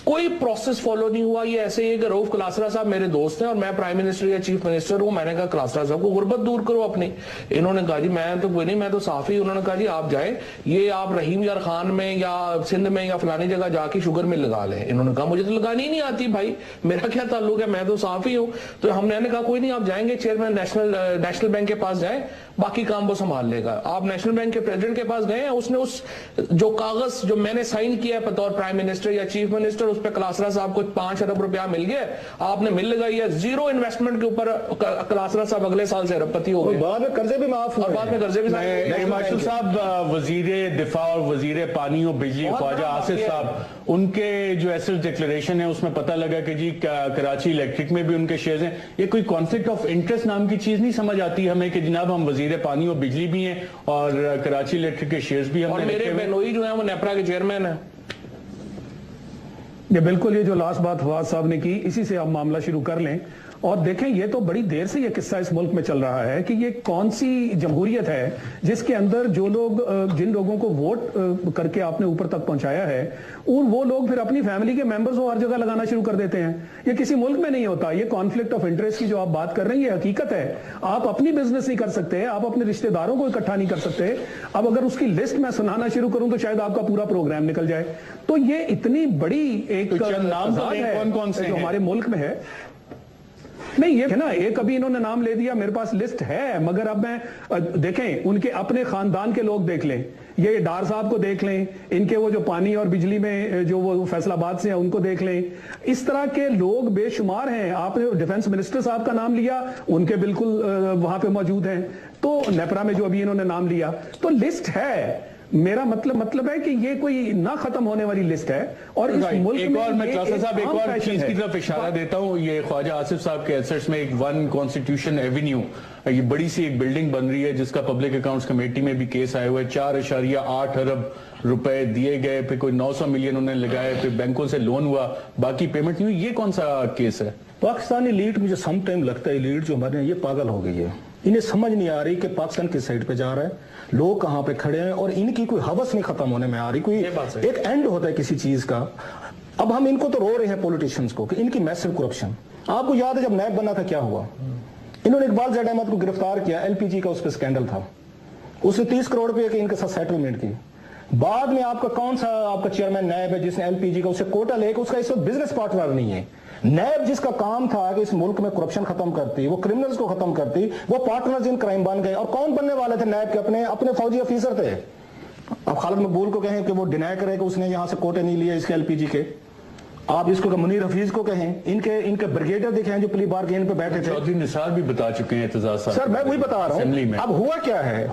कोई प्रोसेस फॉलो नहीं हुआ। ये ऐसे ही है कि रऊफ क्लासरा साहब मेरे दोस्त हैं और मैं प्राइम मिनिस्टर या चीफ मिनिस्टर हूं। मैंने कहा क्लासरा साहब को गुर्बत दूर करो अपनी। इन्होंने कहा जी मैं तो कोई नहीं, मैं तो साफी। उन्होंने कहा जी आप जाएं, ये आप रहीम यार खान में या सिंध में या फलानी जगह जाके शुगर मिल लगा लें। इन्होंने कहा मुझे तो लगानी ही नहीं आती भाई, मेरा क्या ताल्लुक है, मैं तो साफी हूं। तो हमने कहा कोई नहीं, आप जाएंगे चेयरमैन नेशनल बैंक के पास जाएं, बाकी काम वो संभाल लेगा। आप नेशनल बैंक के प्रेसिडेंट के पास गए, उसने उस जो कागज जो मैंने साइन किया है बतौर प्राइम मिनिस्टर या चीफ मिनिस्टर, उस पर क्लासरा साहब को 5 अरब रुपया मिल गया, आपने मिल लगाई है, 0 इन्वेस्टमेंट के ऊपर क्लासरा साहब अगले साल से अरबपति हो गए। बाद में कर्जे भी माफ और बाद में कर्जे भी। मार्शल साहब, वजीर दिफा और वजीर पानी और बिजली ख्वाजा आसिफ साहब, उनके जो एसेट डिक्लेरेशन है उसमें पता लगा कि जी कराची इलेक्ट्रिक में भी उनके शेयर्स हैं। ये कोई कॉन्फ्लिक्ट ऑफ इंटरेस्ट नाम की चीज नहीं समझ आती हमें कि जनाब हम वजीर पानी और बिजली भी हैं और कराची इलेक्ट्रिक के शेयर्स भी, और मेरे बेनोई जो है वो नेपरा के चेयरमैन है। ये बिल्कुल, ये जो लास्ट बात फवाद साहब ने की, इसी से आप मामला शुरू कर लें। और देखें, ये तो बड़ी देर से ये किस्सा इस मुल्क में चल रहा है कि ये कौन सी जमहूरियत है जिसके अंदर जो लोग, जिन लोगों को वोट करके आपने ऊपर तक पहुंचाया है, वो लोग फिर अपनी फैमिली के मेंबर्स को हर जगह लगाना शुरू कर देते हैं। ये किसी मुल्क में नहीं होता। ये कॉन्फ्लिक्ट ऑफ इंटरेस्ट की जो आप बात कर रहे हैं ये हकीकत है। आप अपनी बिजनेस नहीं कर सकते, आप अपने रिश्तेदारों को इकट्ठा नहीं कर सकते। अब अगर उसकी लिस्ट मैं सुनाना शुरू करूं तो शायद आपका पूरा प्रोग्राम निकल जाए। तो ये इतनी बड़ी एक नाम कौन-कौन से जो हमारे मुल्क में है। नहीं, ये है ना, एक अभी इन्होंने नाम ले दिया, मेरे पास लिस्ट है, मगर अब मैं देखें उनके अपने खानदान के लोग देख लें, ये डार साहब को देख लें, इनके वो जो पानी और बिजली में जो वो फैसलाबाद से हैं उनको देख लें। इस तरह के लोग बेशुमार हैं। आपने डिफेंस मिनिस्टर साहब का नाम लिया, उनके बिल्कुल वहां पे मौजूद हैं। तो नेपरा में जो अभी इन्होंने नाम लिया, तो लिस्ट है। मेरा मतलब है कि ये कोई ना खत्म होने वाली लिस्ट है। और इस मुल्क एक में और मैं क्लासा साहब एक और चीज की तरफ इशारा देता हूं। ये ख्वाजा आसिफ साहब के एसेट्स में एक 1 कॉन्स्टिट्यूशन एवेन्यू, ये बड़ी सी एक बिल्डिंग बन रही है जिसका पब्लिक अकाउंट्स कमेटी में भी केस आया हुआ है। 4.8 अरब रुपए दिए गए, फिर कोई 900 मिलियन उन्होंने लगाए, फिर बैंकों से लोन हुआ, बाकी पेमेंट नहीं हुई। ये कौन सा केस है? पाकिस्तानी लीड, मुझे सम टाइम लगता है लीड जो हमारे ये पागल हो गई है। इन्हें समझ नहीं आ रही कि पाकिस्तान किस साइड पे जा रहा है, लोग कहां पे खड़े हैं, और इनकी कोई हवस नहीं खत्म होने में आ रही। कोई एक एंड होता है किसी चीज का। अब हम इनको तो रो रहे हैं पॉलिटिशियंस को कि इनकी मैसिव करप्शन। आपको याद है जब नैब बना था क्या हुआ? इन्होंने इकबाल जैद अहमद को गिरफ्तार किया, एलपीजी का उस पर स्कैंडल था, उसने 30 करोड़ रुपए की इनके साथ सेटलमेंट की। बाद में आपका कौन सा आपका चेयरमैन नैब है जिसने एलपीजी का, उससे कोटा लेकर उसका इस वक्त बिजनेस पार्टनर नहीं है। नैब जिसका काम था कि इस मुल्क में करप्शन खत्म करती, वो क्रिमिनल्स को खत्म करती, वो पार्टनर्स इन क्राइम बन गए। और कौन बनने वाले थे नैब के? अपने फौजी अफीसर थे। अब खालिद मकबूल को कहें कि वो डिनाई करे कि उसने यहां से कोटे नहीं लिए इसके एलपीजी के। आप इसको मुनीर हफीज को कहें, इनके ब्रिगेडियर दिखे हैं जो पिली बार के इन पे बैठे थे। चौधरी निसार भी बता चुके हैं एतजाज साहब। सर मैं वही बता रहा हूं। अब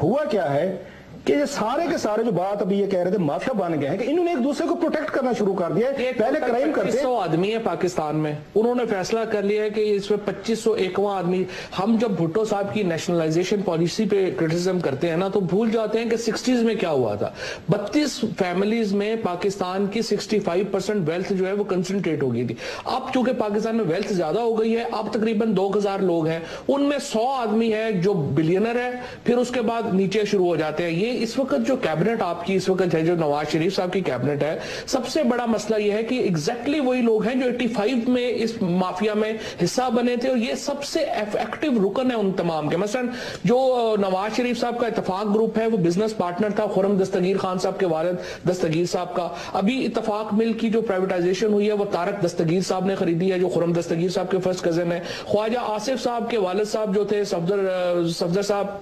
हुआ क्या है कि ये सारे के सारे जो बात अभी ये कह रहे थे माफिया बन गए हैं कि इन्होंने एक दूसरे को प्रोटेक्ट करना शुरू कर दिया है। पहले क्राइम करते 2500 आदमी है पाकिस्तान में, उन्होंने फैसला कर लिया है कि इसमें 2501वां आदमी। हम जब भुट्टो साहब की नेशनलाइजेशन पॉलिसी पे क्रिटिसिज्म करते हैं ना, तो भूल जाते हैं कि 60s में क्या हुआ था। 32 फैमिलीज में पाकिस्तान की 65% वेल्थ जो है वो कंसंट्रेट हो गई थी। अब चूंकि पाकिस्तान में वेल्थ ज्यादा हो गई है, अब तकरीबन 2000 लोग हैं, उनमें 100 आदमी है जो बिलियनर है, फिर उसके बाद नीचे शुरू हो जाते हैं। ये इस वक्त जो कैबिनेट आपकी इस वक्त है, जो नवाज शरीफ साहब की कैबिनेट है, सबसे बड़ा मसला यह है कि एग्जैक्टली वही लोग हैं जो 85 में इस माफिया में हिस्सा बने थे, और ये सबसे एक्टिव रुकन है उन तमाम के। मसलन जो नवाज शरीफ साहब का इत्तफाक ग्रुप है, वो बिजनेस पार्टनर था खुर्रम दस्तगीर खान साहब के वालिद दस्तगीर साहब का। अभी इत्तफाक मिल की जो प्राइवेटाइजेशन हुई है वो तारक दस्तगीर साहब ने खरीदी है, जो खुर्रम दस्तगीर साहब के फर्स्ट कजन है। ख्वाजा आसिफ साहब के वालिद साहब जो थे सफदर साहब,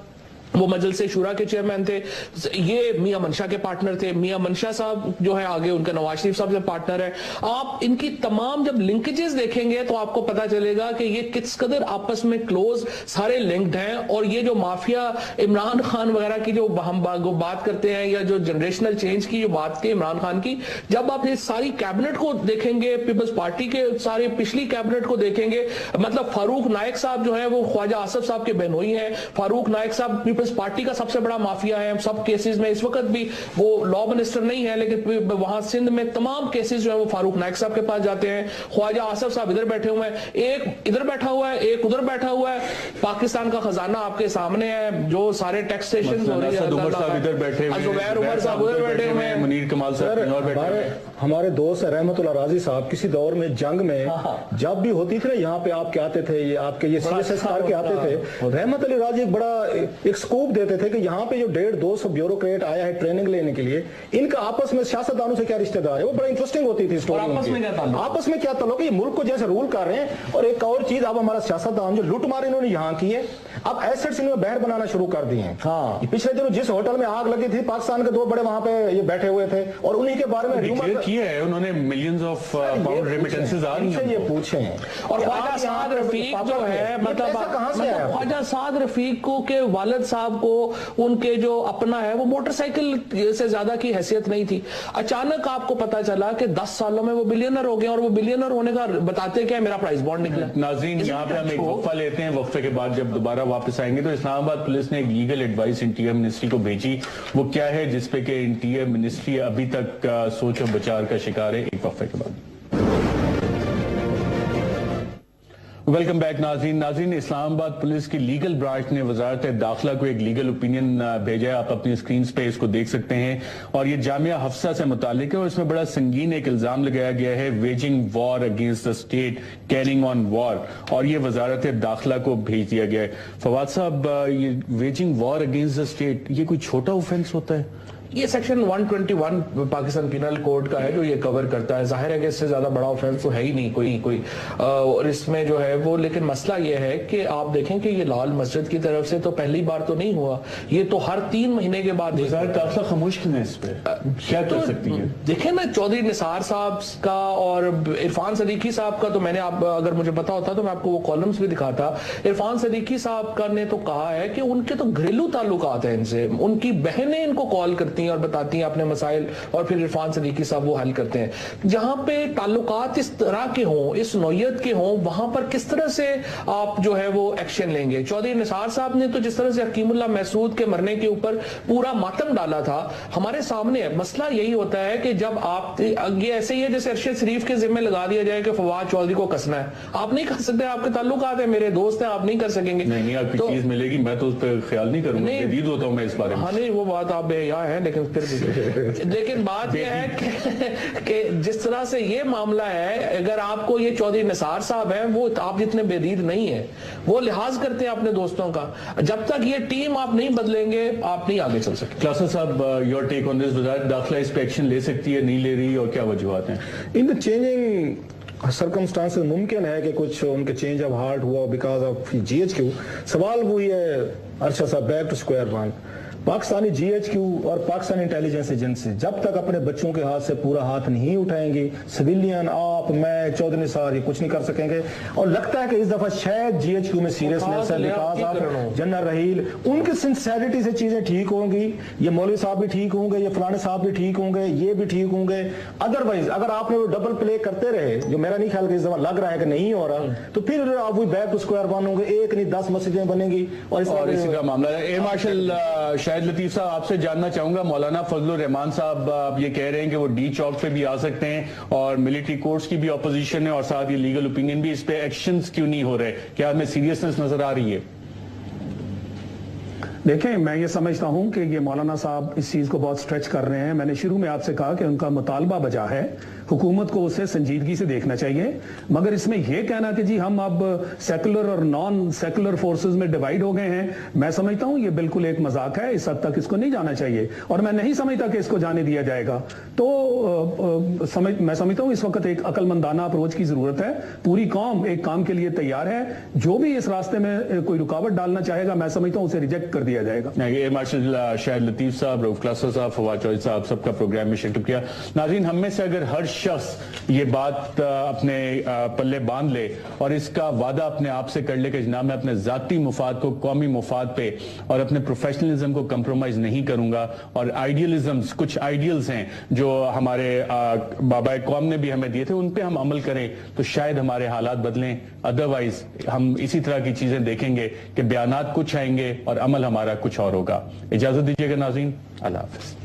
वो मजलिस शूरा के चेयरमैन थे, ये मियां मंशा के पार्टनर थे, मियां मंशा साहब जो है आगे उनका नवाज शरीफ साहब से पार्टनर है। आप इनकी तमाम जब लिंकेजेस देखेंगे तो आपको पता चलेगा कि ये किस कदर आपस में क्लोज सारे लिंक्ड हैं। और ये जो माफिया इमरान खान वगैरह की जो हम बात करते हैं, या जो जनरेशनल चेंज की जो बात की इमरान खान की, जब आप ये सारी कैबिनेट को देखेंगे, पीपल्स पार्टी के सारे पिछली कैबिनेट को देखेंगे, मतलब फारूक नायक साहब जो है वो ख्वाजा आसिफ साहब के बहनोई हैं। फारूक नायक साहब पीपल्स पार्टी का सबसे बड़ा माफिया है सब केसेस में। इस वक्त भी वो लॉ मिनिस्टर नहीं है, लेकिन वहां सिंध में तमाम केसेस जो है वो फारूक नायक साहब के पास जाते हैं। ख्वाजा आसिफ साहब इधर बैठे हुए हैं, एक इधर बैठा हुआ है, एक उधर बैठा हुआ है। पाकिस्तान का खजाना आपके सामने है, जो सारे टैक्सेशन हो रही है, उमर साहब इधर बैठे हुए हैं, जुबैर उमर साहब उधर बैठे हुए हैं, मुनीर कमाल साहब और बैठे हुए हैं। हमारे दोस्त रहमतुल्लाह राजी साहब किसी दौर में जंग में जब भी होती थी ना, यहाँ पे आप क्या आते थे, ये आपके ये CSS के आते थे, रहमत अली राजी एक बड़ा एक स्कूप देते थे कि यहाँ पे जो 150-200 ब्यूरोक्रेट आया है ट्रेनिंग लेने के लिए, इनका आपस में सियासतदानों से क्या रिश्तेदार है। वो बड़ा इंटरेस्टिंग होती थी स्टोरी। आपस में क्या ताल्लुक है, ये मुल्क को जैसे रूल कर रहे हैं। और एक और चीज, अब हमारा सियासतदान जो लूटमार इन्होंने यहाँ की है, अब एसेट्स इन्होंने बहर बनाना शुरू कर दिए हैं। हाँ, पिछले दिनों जिस होटल में आग लगी थी, पाकिस्तान के 2 बड़े वहां पे ये बैठे हुए थे, और उन्हीं के बारे में डिक्लेयर किया है उन्होंने मिलियंस ऑफ पाउंड रेमिटेंसेस आ रही हैं। ये पूछे और ख्वाजा साद रफीक जो है, मतलब ख्वाजा साद रफीक को के वालिद साहब को उनके जो अपना है वो मोटरसाइकिल से ज्यादा की हैसियत नहीं थी। अचानक आपको पता चला कि 10 सालों में वो बिलियनर हो गए, और वो बिलियनर होने का बताते क्या, मेरा प्राइस बॉन्ड निकला। नाज़रीन, यहाँ पे हम एक वक्फा लेते हैं, वक्फे के बाद जब दोबारा वापस आएंगे तो इस्लामाबाद पुलिस ने एक लीगल एडवाइस इंटीरियर मिनिस्ट्री को भेजी। वो क्या है जिसपे कि इंटीरियर मिनिस्ट्री अभी तक सोच और विचार का शिकार है। एक वक्फे के बाद वेलकम बैक नाज़रीन, इस्लामाबाद पुलिस की लीगल ब्रांच ने वजारत दाखिला को एक लीगल ओपिनियन भेजा है। आप अपनी स्क्रीन पे इसको देख सकते हैं, और ये जामिया हफ्सा से मुतालिक है, और इसमें बड़ा संगीन एक इल्जाम लगाया गया है, waging war against the state, carrying on war, और ये वजारत दाखिला को भेज दिया गया है। फवाद साहब, ये waging war against the state, ये कोई छोटा ऑफेंस होता है? ये सेक्शन 121 पाकिस्तान पिनल कोड का है जो ये कवर करता है। जाहिर है कि इससे ज्यादा बड़ा ऑफेंस तो है ही नहीं कोई और इसमें जो है वो, लेकिन मसला ये है कि आप देखें कि ये लाल मस्जिद की तरफ से तो पहली बार तो नहीं हुआ, ये तो हर 3 महीने के बाद खामोश क्यों है इस पे? क्या कर सकती है? देखें ना, चौधरी निसार साहब का और इरफान सदीकी साहब का तो मैंने, आप अगर मुझे पता होता तो मैं आपको वो कॉलम्स भी दिखाता। इरफान सदीकी साहब का ने तो कहा है कि उनके तो घरेलू ताल्लुकात हैं इनसे, उनकी बहनें इनको कॉल करती और बताती हैं अपने मसाइल, और फिर इरफान सदीकी साहब वो हल करते हैं। जहां पे ताल्लुकात इस तरह के हों, इस नौयत के हों, वहां पर किस तरह से आप जो है वो एक्शन लेंगे? चौधरी निसार साहब ने तो जिस तरह से हकीमुल्लाह महसूद के मरने के ऊपर पूरा मातम डाला था, हमारे सामने है। मसला यही होता है कि जब आप, ये ऐसे ही है जैसे अरशद शरीफ के जिम्मे लगा दिया जाए कि फवाद चौधरी को कसना है। आप नहीं कर सकते, आपके ताल्लुकात है, मेरे दोस्त हैं, आप नहीं कर सकेंगे। नहीं, आपकी चीज मिलेगी, मैं तो उस पर ख्याल नहीं करूंगा, जदीद होता हूं मैं इस बारे में। हाँ नहीं, वो बात आप बेहया है, लेकिन फिर भी लेकिन बात यह है कि जिस तरह से ये मामला है, अगर आपको ये चौधरी निसार साहब हैं, वो आप जितने बेदीद नहीं है, वो लिहाज करते हैं अपने दोस्तों का। जब तक ये टीम आप नहीं बदलेंगे, आप नहीं आगे चल सकते। क्लासा साहब, योर टेक ऑन दिस, वजारत दाखिला इस पे एक्शन ले सकती है, नहीं ले रही, और क्या वजूहात हैं? इन द चेंजिंग सर्कमस्टांसेस मुमकिन है कि कुछ उनके चेंज ऑफ हार्ट हुआ बिकॉज ऑफ GHQ। सवाल वो है अरशद साहब, back to square one. Pakistani GHQ और पाकिस्तानी इंटेलिजेंस एजेंसी जब तक अपने बच्चों के हाथ से पूरा हाथ नहीं उठाएंगे, सिविलियन आप, मैं, चौधरी निसार, ये कुछ नहीं कर सकेंगे। और लगता है कि इस दफा शायद GHQ में सीरियसनेस है, बिकॉज जनरल रहील, उनकी सिंसेरिटी से चीजें ठीक होंगी, ये मौलवी साहब भी ठीक होंगे, ये फलाने साहब भी ठीक होंगे, ये भी ठीक होंगे। अदरवाइज अगर आपने वो डबल प्ले करते रहे, जो मेरा नहीं ख्याल कि इस दफा लग रहा है कि नहीं हो रहा, तो फिर आप वही बैक टू स्क्वायर वन होंगे, एक नहीं 10 मस्जिदें बनेंगी। और इसी का मामला है। एयर मार्शल शाहिद लतीफ साहब, आपसे जानना चाहूंगा, मौलाना फजलुर रहमान साहब आप ये कह रहे हैं कि वो डी चौक पे भी आ सकते हैं, और मिलिट्री कोर्ट्स की भी ऑपोजिशन है, और साथ ये लीगल ओपिनियन भी, इस पे एक्शंस क्यों नहीं हो रहे? क्या हमें सीरियसनेस नजर आ रही है? देखें, मैं ये समझता हूं कि ये मौलाना साहब इस चीज को बहुत स्ट्रेच कर रहे हैं। मैंने शुरू में आपसे कहा कि उनका मुतालबा बजा है, हुकूमत को उसे संजीदगी से देखना चाहिए, मगर इसमें यह कहना कि जी हम अब सेकुलर और नॉन सेकुलर फोर्सेस में डिवाइड हो गए हैं, मैं समझता हूं ये बिल्कुल एक मजाक है। इस हद तक इसको नहीं जाना चाहिए, और मैं नहीं समझता कि इसको जाने दिया जाएगा। तो मैं समझता हूं इस वक्त एक अक्लमंदाना अप्रोच की जरूरत है। पूरी कौम एक काम के लिए तैयार है, जो भी इस रास्ते में कोई रुकावट डालना चाहेगा, मैं समझता हूं उसे रिजेक्ट कर दिया दिया जाएगा। एयर मार्शल शाहिद लतीफ साहब, रऊफ क्लासा साहब, फवाद चौधरी साहब, सबका प्रोग्राम में शिरकत किया। नाज़रीन, हम में से अगर हर शख्स ये बात अपने पल्ले बांध ले और इसका वादा अपने आप से कर ले कि जनाब मैं अपने ज़ाती मुफाद को कौमी मुफाद पे और अपने प्रोफेशनलिज्म को कंप्रोमाइज नहीं करूंगा, और आइडियलिज्म्स, कुछ आइडियल्स हैं जो हमारे बाबा कौम ने भी हमें दिए थे, उन पे हम अमल करें तो शायद हमारे हालात बदलें। अदरवाइज हम इसी तरह की चीजें देखेंगे कि बयानात कुछ आएंगे और अमल हमारा कुछ और होगा। इजाजत दीजिएगा नाज़रीन, अल्लाह हाफ़िज़।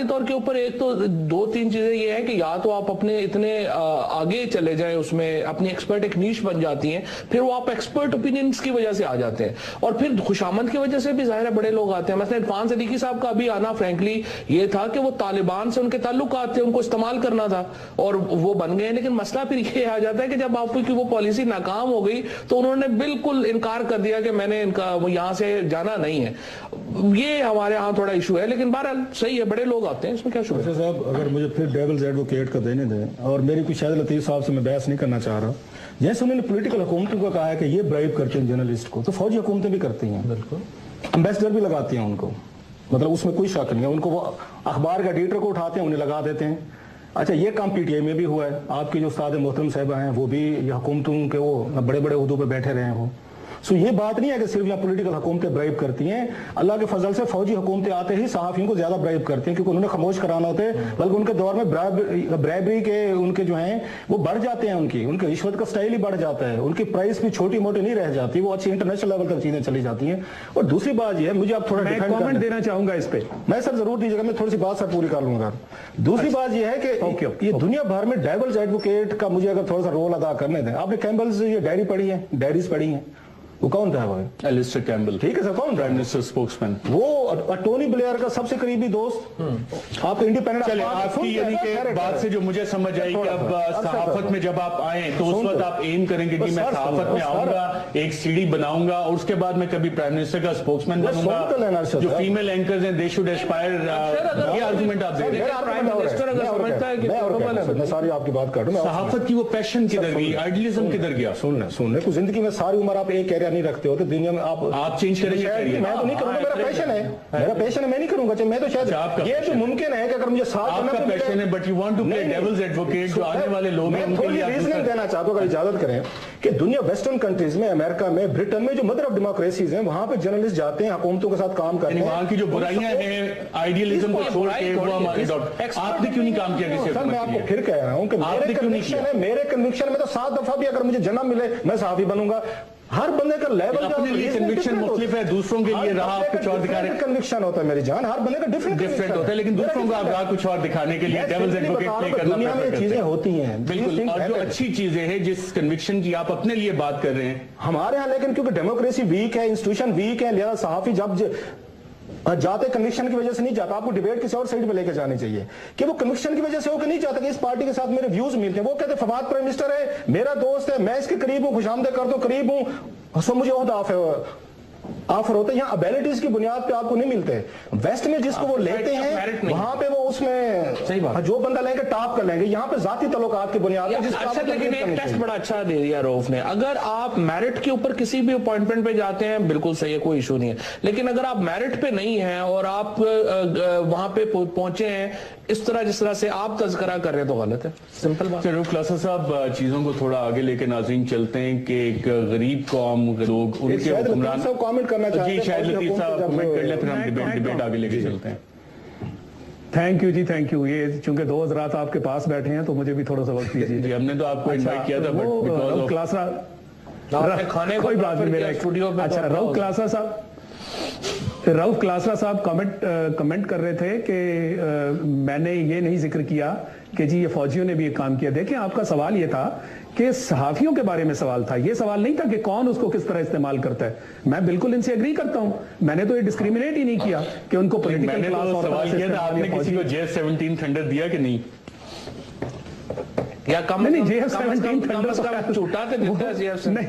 तौर के ऊपर एक तो दो तीन चीजें ये है कि या तो आप अपने इतने आगे चले जाएं, उसमें अपनी एक्सपर्ट एक नीश बन जाती हैं, फिर वो आप एक्सपर्ट ओपिनियंस की वजह से आ जाते हैं, और फिर खुशामद की वजह से भी जाहिर है बड़े लोग आते हैं। मतलब इरफान सिद्दीकी साहब का अभी आना फ्रैंकली ये था कि वो तालिबान से उनके ताल्लुकात थे, उनको इस्तेमाल करना था और वो बन गए। लेकिन मसला फिर ये आ जाता है कि जब आपकी वो पॉलिसी नाकाम हो गई तो उन्होंने बिल्कुल इनकार कर दिया कि मैंने इनका यहाँ से जाना नहीं है। ये हमारे यहाँ थोड़ा इशू है, लेकिन बहरहाल सही है, बड़े लोग आते हैं, इसमें क्या शुक्र। साहब अगर मुझे फिर डेविल्स एडवोकेट का देने दें, और मेरी कुछ शाहिद लतीफ साहब से मैं बहस नहीं करना चाह रहा, जैसे उन्होंने पॉलिटिकल हुकूमतों को कहा है कि ये ब्राइब करते हैं जर्नलिस्ट को, तो फौजी हुकूमतें भी करती हैं, बिल्कुल एम्बेसडर भी लगाती हैं उनको, मतलब उसमें कोई शक नहीं है। उनको वो अखबार का एडिटर को उठाते हैं, उन्हें लगा देते हैं। अच्छा, ये काम पीटीआई में भी हुआ है, आपके जो उस्ताद मोहतरम साहब हैं वो भी हुकूमतों के वो बड़े बड़े उहदों पर बैठे रहे हो। सो ये बात नहीं है कि सिर्फ यहाँ पॉलिटिकल हुकूमतें ब्राइब करती हैं, अल्लाह के फजल से फौजी हुकूमतें आते ही सहाफियों को ज्यादा ब्राइब करती हैं, क्योंकि उन्होंने खामोश कराना होता है, बल्कि उनके दौर में ब्राइबरी के उनके जो हैं वो बढ़ जाते हैं, उनके रिश्वत का स्टाइल ही बढ़ जाता है, उनकी प्राइस भी छोटी मोटी नहीं रह जाती, वो अच्छी इंटरनेशनल लेवल तक चीजें चली जाती हैं। और दूसरी बात ये है, मुझे आप थोड़ा कमेंट देना चाहूंगा इस पे। मैं सर जरूर दीजिएगा, मैं थोड़ी सी बात सर पूरी कर लूंगा। दूसरी बात ये है कि ये दुनिया भर में डेविल्स एडवोकेट का मुझे अगर थोड़ा सा रोल अदा करने दें। आपने कैम्बल्स ये डायरी पढ़ी है, डायरीज पढ़ी है, वो कौन था? वो एलिस्टर कैम्बल, ठीक है सर, कौन? प्राइम मिनिस्टर स्पोक्समैन, वो टोनी ब्लेयर का सबसे करीबी दोस्त। आप इंडिपेंडेंट चले, आपकी यानी कि बात से जो मुझे समझ आई कि अब सहाफत में जब आप आए तो उस वक्त आप एम करेंगे कि मैं सहाफत में आऊंगा, एक सीढ़ी बनाऊंगा और उसके बाद मैं कभी प्राइम मिनिस्टर का स्पोक्समैन बनूंगा। जो फीमेल एंकर्स हैं दे शुड एस्पायर, ये आर्गुमेंट आप दे रहे हैं। प्राइम मिनिस्टर अगर समझता है कि मैं सारी आपकी बात कर रहा हूं, सहाफत की वो पैशन किधर गई, आइडियलिज्म किधर गया? सुनने को जिंदगी में सारी उम्र आप एक कैरियर नहीं रखते हो तो दुनिया में आप चेंज करेंगे। मैं तो नहीं करूंगा, मेरा पैशन है, मैं नहीं करूंगा। मैं तो शायद ये तो मुमकिन है कि अगर मुझे साथ आपका पैशन है, but you want to play devil's advocate, जो आने वाले लोग हैं उनके लिए रीजनिंग देना चाहता हूं, अगर इजाजत करें, कि दुनिया वेस्टर्न कंट्रीज में, अमेरिका में, ब्रिटेन में, जो मदर ऑफ डेमोक्रेसीज हैं, वहां पे जर्नलिस्ट जाते हैं, हुकूमतों के साथ काम करते हैं। वहां की जो बुराइयां हैं आइडियलिज्म को छोड़ के वो हमारे डॉक्टर, आपने क्यों नहीं काम किया किसी? सर मैं आपको फिर कह रहा हूं कि मेरे कन्विक्शन में तो 7 दफा भी अगर मुझे जन्म मिले मैं सहाफी बनूंगा। हर बंदे का लेवल अपने लिए कन्विक्शन मुख्तलिफ है, दूसरों के लिए राह कुछ और दिखा रहे हैं। कन्विक्शन होता है मेरी जान, हर बंदे का डिफरेंट होता है, लेकिन दूसरों को आप राह कुछ और दिखाने के लिए डेविल्स एडवोकेट प्ले करना दुनिया में चीजें होती हैं बिल्कुल। और जो अच्छी चीजें हैं, जिस कन्विक्शन की आप अपने लिए बात कर रहे हैं हमारे यहाँ, लेकिन क्योंकि डेमोक्रेसी वीक है, इंस्टीट्यूशन वीक है, लिहाजा सहाफी जब जाते कन्विक्शन की वजह से नहीं जाता। आपको डिबेट किसी और साइड पे लेकर जानी चाहिए कि वो कन्विक्शन की वजह से होकर नहीं जाता कि इस पार्टी के साथ मेरे व्यूज मिलते हैं। वो कहते फवाद प्राइम मिनिस्टर है, मेरा दोस्त है, मैं इसके करीब हूं, खुशामदीद कर दो, करीब हूं, सो मुझे ऑफर होते हैं। यहाँ एबिलिटीज की बुनियाद पे आपको नहीं मिलते। वेस्ट में जिसको वो लेते हैं वहां पे वो उसमें सही बात, जो बंदा लेंगे टॉप कर लेंगे। यहाँ पे जाती तल्लुकात की बुनियाद पे अच्छा, लेकिन एक टेस्ट बड़ा अच्छा दे दिया रऊफ ने। अगर आप मेरिट के ऊपर किसी भी अपॉइंटमेंट पे जाते हैं बिल्कुल सही है, कोई इशू नहीं है, लेकिन अगर आप मेरिट पे नहीं हैं और आप वहां पे पहुंचे हैं इस तरह जिस तरह से आप तज़किरा कर रहे हैं तो गलत है। सिंपल बात। रऊफ क्लासा साहब, चीजों को थोड़ा आगे लेके नाज़रीन चलते हैं कि एक गरीब कौम लोग उनके हुक्मरान कमेंट करना चाहते हैं। जी शायद लतीफ साहब कमेंट कर ले, फिर हम डिबेट आगे लेके चलते हैं। थैंक यू जी, थैंक यू। ये चूंकि 2 हज़रात आपके पास बैठे हैं तो मुझे भी थोड़ा सा वक्त दीजिए जी। हमने तो आपको इनवाइट किया था, बट बिकॉज़ ऑफ क्लासा खाने कोई बात नहीं, मेरा स्टूडियो में। अच्छा, रऊफ क्लासा साहब कमेंट कर रहे थे कि मैंने ये नहीं जिक्र किया कि जी ये फौजियों ने भी एक काम किया। देखिए, आपका सवाल ये था कि सहाफियों के बारे में सवाल था, ये सवाल नहीं था कि कौन उसको किस तरह इस्तेमाल करता है। मैं बिल्कुल इनसे एग्री करता हूं, मैंने तो ये डिस्क्रिमिनेट ही नहीं किया कि उनको पॉलिटिकल क्लास और सवाल किया था। आपने किसी को JF-17 थंडर दिया कि नहीं? या कम नहीं, JF-17 थंडर छूटा तो देता है JF-17 नहीं।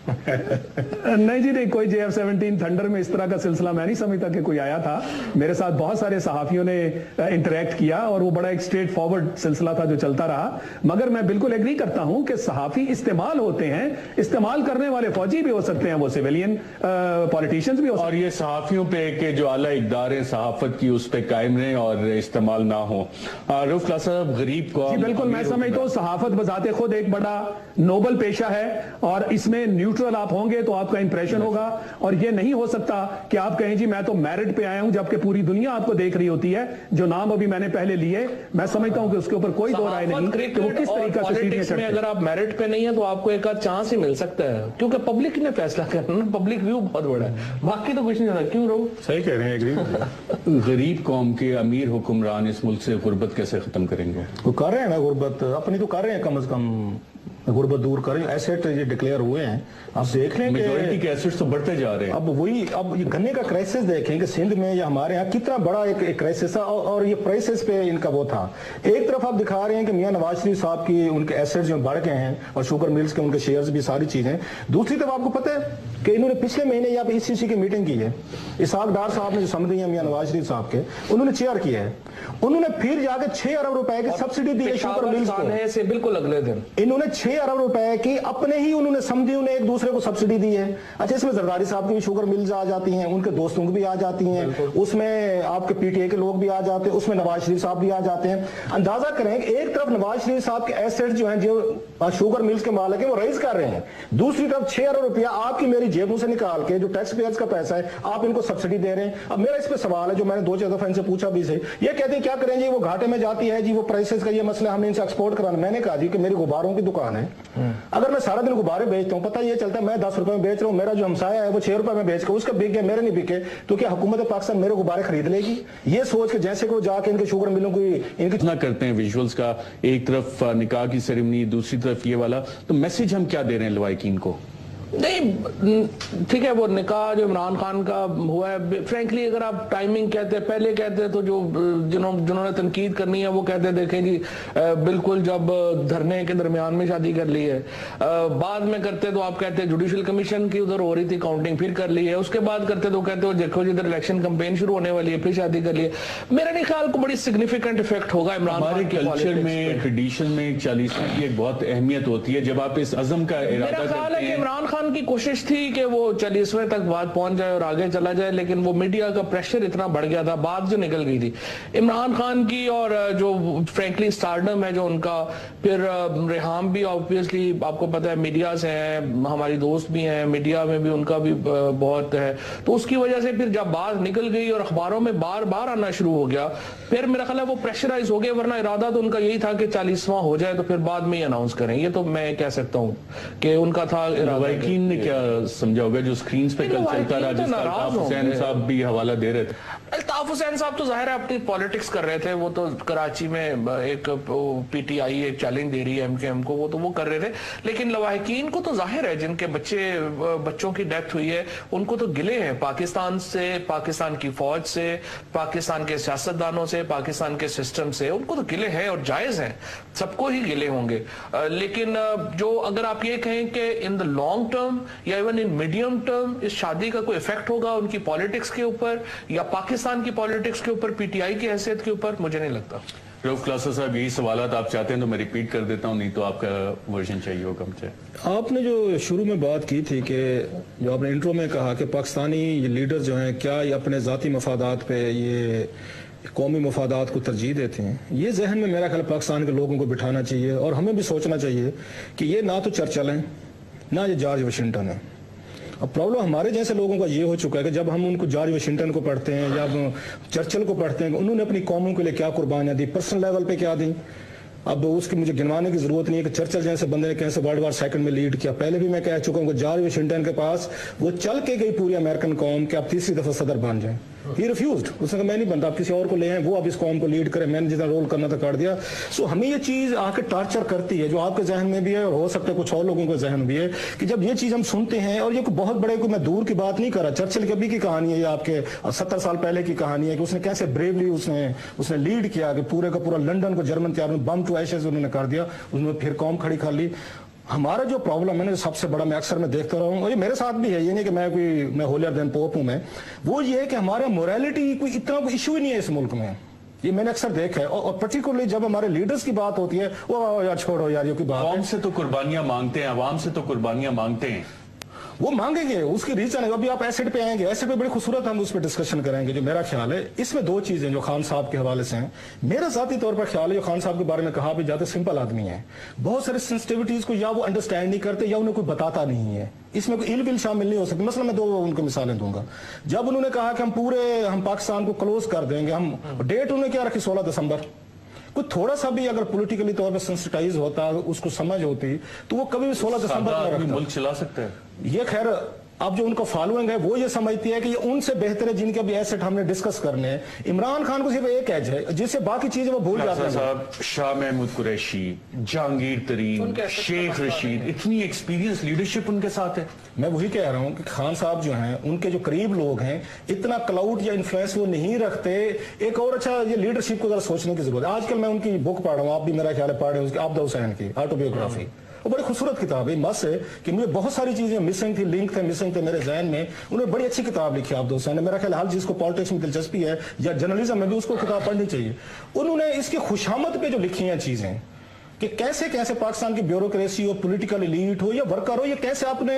नहीं जी नहीं, कोई JF-17 थंडर में इस तरह का सिलसिला मैं नहीं समझता कि कोई आया था। मेरे साथ बहुत सारे सहाफियों ने इंटरेक्ट किया और वो बड़ा एक स्ट्रेट फॉरवर्ड सिलसिला था जो चलता रहा। मगर मैं बिल्कुल एग्री करता हूं कि सहाफी इस्तेमाल होते हैं, इस्तेमाल करने वाले फौजी भी हो सकते हैं, वो सिविलियन पॉलिटिशियंस भी हो सकते हैं। और ये सहाफियों पे के जो आला इक़दार है सहाफत की उस पे कायम रहें और इस्तेमाल ना हो। रऊफ क्लास साहब, गरीब को जी बिल्कुल, मैं समझता हूँ सहाफत बजाते खुद एक बड़ा नोबल पेशा है और इसमें न्यूट्रल आप होंगे तो आपका इंप्रेशन होगा। और ये नहीं हो सकता कि आप कहें जी मैं तो मेरिट पे आया हूं, जबकि पूरी दुनिया आपको देख रही होती है। जो नाम अभी मैंने पहले लिए, मैं समझता हूं कि उसके ऊपर कोई दो राय नहीं कि वो किस तरीके से पॉलिटिक्स में अगर आप मेरिट पे नहीं है तो आपको एक आध चांस ही मिल सकता है, क्योंकि पब्लिक ने फैसला करना ना, पब्लिक व्यू बहुत बड़ा है, बाकी तो कुछ नहीं होता। क्यों रहो? सही कह रहे हैं, एग्री। गरीब कौम के अमीर हुक्मरान इस मुल्क से गुर्बत कैसे खत्म करेंगे? वो कर रहे हैं ना, गुर्बत अपनी तो कर रहे हैं, कम से कम गुर्बत दूर करें। एसेट ये डिक्लेयर हुए हैं, आप देख लें मेजॉरिटी के एसेट्स तो बढ़ते जा रहे हैं। अब ये गन्ने का क्राइसिस देखें कि सिंध में या हमारे यहाँ कितना बड़ा एक क्राइसिस था और ये प्राइसेस पे इनका वो था। एक तरफ आप दिखा रहे हैं कि मियां नवाज शरीफ साहब की उनके एसेट्स जो बढ़ गए हैं और शुगर मिल्स के उनके शेयर्स भी, सारी चीजें। दूसरी तरफ आपको पता है कि इन्होंने पिछले महीने यहाँ पे ECC की मीटिंग की है, इसहाक डार साहब ने जो समझी है मियां नवाज शरीफ साहब के, उन्होंने चेयर किया है। उन्होंने फिर जाके 6 अरब रुपए की सब्सिडी दी है शुगर मिल्स को। से बिल्कुल अगले दिन इन्होंने 6 अरब रुपए की अपने ही उन्होंने समझी, उन्हें एक दूसरे को सब्सिडी दी है। अच्छा, इसमें जरदारी साहब की भी शुगर मिल्स आ जाती हैं, उनके दोस्तों की भी आ जाती हैं, उसमें आपके PTA के लोग भी आ जाते हैं, उसमें नवाज शरीफ साहब भी आ जाते हैं। अंदाजा करें कि एक तरफ नवाज शरीफ साहब के एसेट जो हैं, जो शुगर मिल्स के मालिक हैं, वो रेज कर रहे हैं, दूसरी तरफ 6 अरब रुपया आपकी मेरी जेबों से निकाल के, जो टैक्स पेयर्स का पैसा है, आप इनको सब्सिडी दे रहे हैं। अब मेरा इस पे सवाल है जो मैंने 2-4 दफा इनसे पूछा भी से, ये कहते हैं क्या करें जी, वो घाटे में जाती है जी, वो प्राइसेस का ये मसला, हमने इनसे एक्सपोर्ट कराना। मैंने कहा जी कि मेरी गुब्बारों की दुकान है, अगर मैं सारा दिन गुब्बारे बेचता हूं, पता ये चलता है मैं 10 रुपए में बेच रहा हूं, मेरा जो हमसाया है वो 6 रुपए में बेच कर उसका बिक गया, मेरे नहीं बिके, तो क्या हुकूमत पाकिस्तान मेरे गुब्बारे खरीद लेगी? ये सोच के जैसे कि वो जाके इनके शुगर मिलों की इनकी ना करते हैं विजुअल्स का, एक तरफ निकाह की सेरेमनी, दूसरी तरफ ये वाला, तो मैसेज हम क्या दे रहे हैं लवाहिकीन को? नहीं, ठीक है, वो निकाह जो इमरान खान का हुआ है, फ्रैंकली अगर आप टाइमिंग कहते हैं, पहले कहते हैं तो जो जिन्होंने तनकीद करनी है वो कहते हैं देखें जी बिल्कुल जब धरने के दरमियान में शादी कर ली है, बाद में करते तो आप कहते हैं जुडिशल कमीशन की उधर हो रही थी काउंटिंग, फिर कर ली है, उसके बाद करते तो कहते हो देखो जी इधर इलेक्शन कैंपेन शुरू होने वाली है, फिर शादी कर ली है। मेरा नहीं ख्याल को बड़ी सिग्निफिकेंट इफेक्ट होगा इमरान खान के कल्चर में, ट्रेडिशन में 40वें की एक बहुत अहमियत होती है। जब आप इस अज़म का इरादा करते हैं, इमरान खान की कोशिश थी कि वो 40वें तक बात पहुंच जाए और आगे चला जाए, लेकिन वो मीडिया का प्रेशर इतना बढ़ गया था, बात जो निकल गई थी इमरान खान की, और जो फ्रैंकली स्टारडम है जो उनका, फिर रेहाम भी ऑब्वियसली आपको पता है मीडिया से है, हमारी दोस्त भी हैं, मीडिया में भी उनका भी बहुत है, तो उसकी वजह से फिर जब बात निकल गई और अखबारों में बार बार आना शुरू हो गया, फिर मेरा ख्याल है वो प्रेशराइज हो गए, वरना इरादा तो उनका यही था कि 40वां हो जाए तो फिर बाद में ही अनाउंस करें। ये तो मैं कह सकता हूँ कि उनका था लवाहिकीन ने क्या समझा होगा जो स्क्रीन्स पे कल चलता रहा, जिसका अल्ताफ हुसैन साहब भी हवाला दे रहे थे? अल्ताफ हुसैन साहब तो जाहिर है अपनी पॉलिटिक्स कर रहे थे, वो तो कराची में एक PTI एक चैलेंज दे रही है MKM को, वो तो वो कर रहे थे, लेकिन लवाहिकीन को तो जाहिर है जिनके बच्चों की डेथ हुई है उनको तो गिले हैं पाकिस्तान से, पाकिस्तान की फौज से, पाकिस्तान के सियासतदानों से, पाकिस्तान के सिस्टम से, उनको तो गिले हैं और जायज हैं, सबको ही गिले होंगे। लेकिन जो अगर आप ये कहें कि इन द लॉन्ग टर्म या इवन इन मीडियम टर्म इस शादी का कोई इफेक्ट होगा उनकी पॉलिटिक्स के ऊपर या पाकिस्तान की पॉलिटिक्स के ऊपर, PTI की हैसियत के ऊपर, मुझे नहीं लगता। रऊफ क्लास साहब, यही सवालात आप चाहते हैं तो मैं रिपीट कर देता हूं, नहीं तो आपका वर्जन चाहिए होगा मुझे। आपने जो शुरू में बात की थी कि जो आपने इंट्रो में कहा कि पाकिस्तानी लीडर जो हैं क्या ये अपने ज़ाती मफादात पे ये कौमी मफादात को तरजीह देते हैं, ये जहन में मेरा ख्याल पाकिस्तान के लोगों को बिठाना चाहिए और हमें भी सोचना चाहिए कि ये ना तो चर्चिल हैं ना ये जॉर्ज वाशिंगटन है। अब प्रॉब्लम हमारे जैसे लोगों का ये हो चुका है कि जब हम उनको जॉर्ज वाशिंगटन को पढ़ते हैं या चर्चिल को पढ़ते हैं, उन्होंने अपनी कौमों के लिए क्या कुर्बानियां दी, पर्सनल लेवल पे क्या दी। अब उसकी मुझे गिनवाने की जरूरत नहीं है कि चर्चिल जैसे बंदे ने कैसे वर्ल्ड वार सेकंड में लीड किया। पहले भी मैं कह चुका हूं कि जॉर्ज वाशिंगटन के पास वो चल के गई पूरी अमेरिकन कौम कि आप तीसरी दफा सदर बन जाएं, ही रिफ्यूज्ड, उसने कहा मैं नहीं बनता, आप किसी और को ले आए, वो अब इस कौम को लीड करे, मैंने जितना रोल करना था कर दिया। सो हमें ये चीज आके टॉर्चर करती है, जो आपके जहन में भी है और हो सकता है कुछ और लोगों के जहन भी है, कि जब ये चीज हम सुनते हैं, और ये बहुत बड़े को मैं दूर की बात नहीं कर रहा, चर्चिल के अभी की कहानी है, ये आपके 70 साल पहले की कहानी है कि उसने कैसे ब्रेवली उसने लीड किया कि पूरे का पूरा लंदन को जर्मन त्यार में बम टू एशेज उन्होंने कर दिया, उसने फिर कौम खड़ी कर ली। हमारा जो प्रॉब्लम है ना सबसे बड़ा, मैं अक्सर मैं देखता रहा हूँ और ये मेरे साथ भी है, ये नहीं कि मैं होलियर देन पोप हूँ, मैं वो ये है कि हमारा मोरालिटी कोई इतना कोई इशू ही नहीं है इस मुल्क में। ये मैंने अक्सर देखा है और पर्टिकुलरली जब हमारे लीडर्स की बात होती है वो यार छोड़ो यार ये कोई बात आवाम से तो कुर्बानियां मांगते हैं, आवाम से तो कुर्बानियां मांगते हैं, वो मांगेंगे, उसकी रीजन है। अभी आप एसिड पे आएंगे, एसिड पे बड़ी खूबसूरत हम उस पर डिस्कशन करेंगे। जो मेरा ख्याल है इसमें दो चीजें जो खान साहब के हवाले से हैं, मेरा ज़ाती तौर पर ख्याल है जो खान साहब के बारे में कहा भी जाते सिंपल आदमी है, बहुत सारे सेंसिटिविटीज को या वो अंडरस्टैंड नहीं करते या उन्हें कोई बताता नहीं है, इसमें कोई इल बिल शामिल नहीं हो सकती। मसला मैं दो उनको मिसालें दूंगा। जब उन्होंने कहा कि हम पाकिस्तान को क्लोज कर देंगे, हम डेट उन्होंने क्या रखी 16 दिसंबर, कोई थोड़ा सा भी अगर पॉलिटिकली तौर पर सेंसिटाइज होता, उसको समझ होती तो वो कभी भी 16 दिसंबर में मुल्क चला सकता है। ये खैर अब जो उनका फॉलोइंग है वो ये समझती है कि ये उनसे बेहतर है जिनके भी एसेट हमने डिस्कस करने हैं। इमरान खान को सिर्फ एक एज है जिससे बाकी चीजें वो भूल जाते हैं। साहब शाह महमूद कुरैशी, जहांगीर तरीन, शेख रशीद, इतनी एक्सपीरियंस लीडरशिप उनके साथ है। मैं वही कह रहा हूं कि खान साहब जो हैं उनके जो करीब लोग हैं इतना क्लाउड या इन्फ्लुएंस वो नहीं रखते। एक और अच्छा ये लीडरशिप को जरा सोचने की जरूरत है। आजकल मैं उनकी बुक पढ़ रहा हूँ, आप भी मेरा ख्याल है पढ़ रहे हो, आबदा हुसैन की ऑटोबायोग्राफी, वो बड़ी खूबसूरत किताब है। मस है कि मुझे बहुत सारी चीजें मिसिंग थी, मिसिंग थे मेरे जहन में। उन्होंने बड़ी अच्छी किताब लिखी आबदा हुसैन ने। मेरा ख्याल हर जिसको पॉलिटिक्स में दिलचस्पी है या जर्नलिज्म में भी उसको किताब पढ़नी चाहिए। उन्होंने इसकी खुशामद पे जो लिखी हैं चीजें कि कैसे कैसे पाकिस्तान की ब्यूरोक्रेसी हो, पॉलिटिकल एलीट हो या वर्कर हो, ये कैसे अपने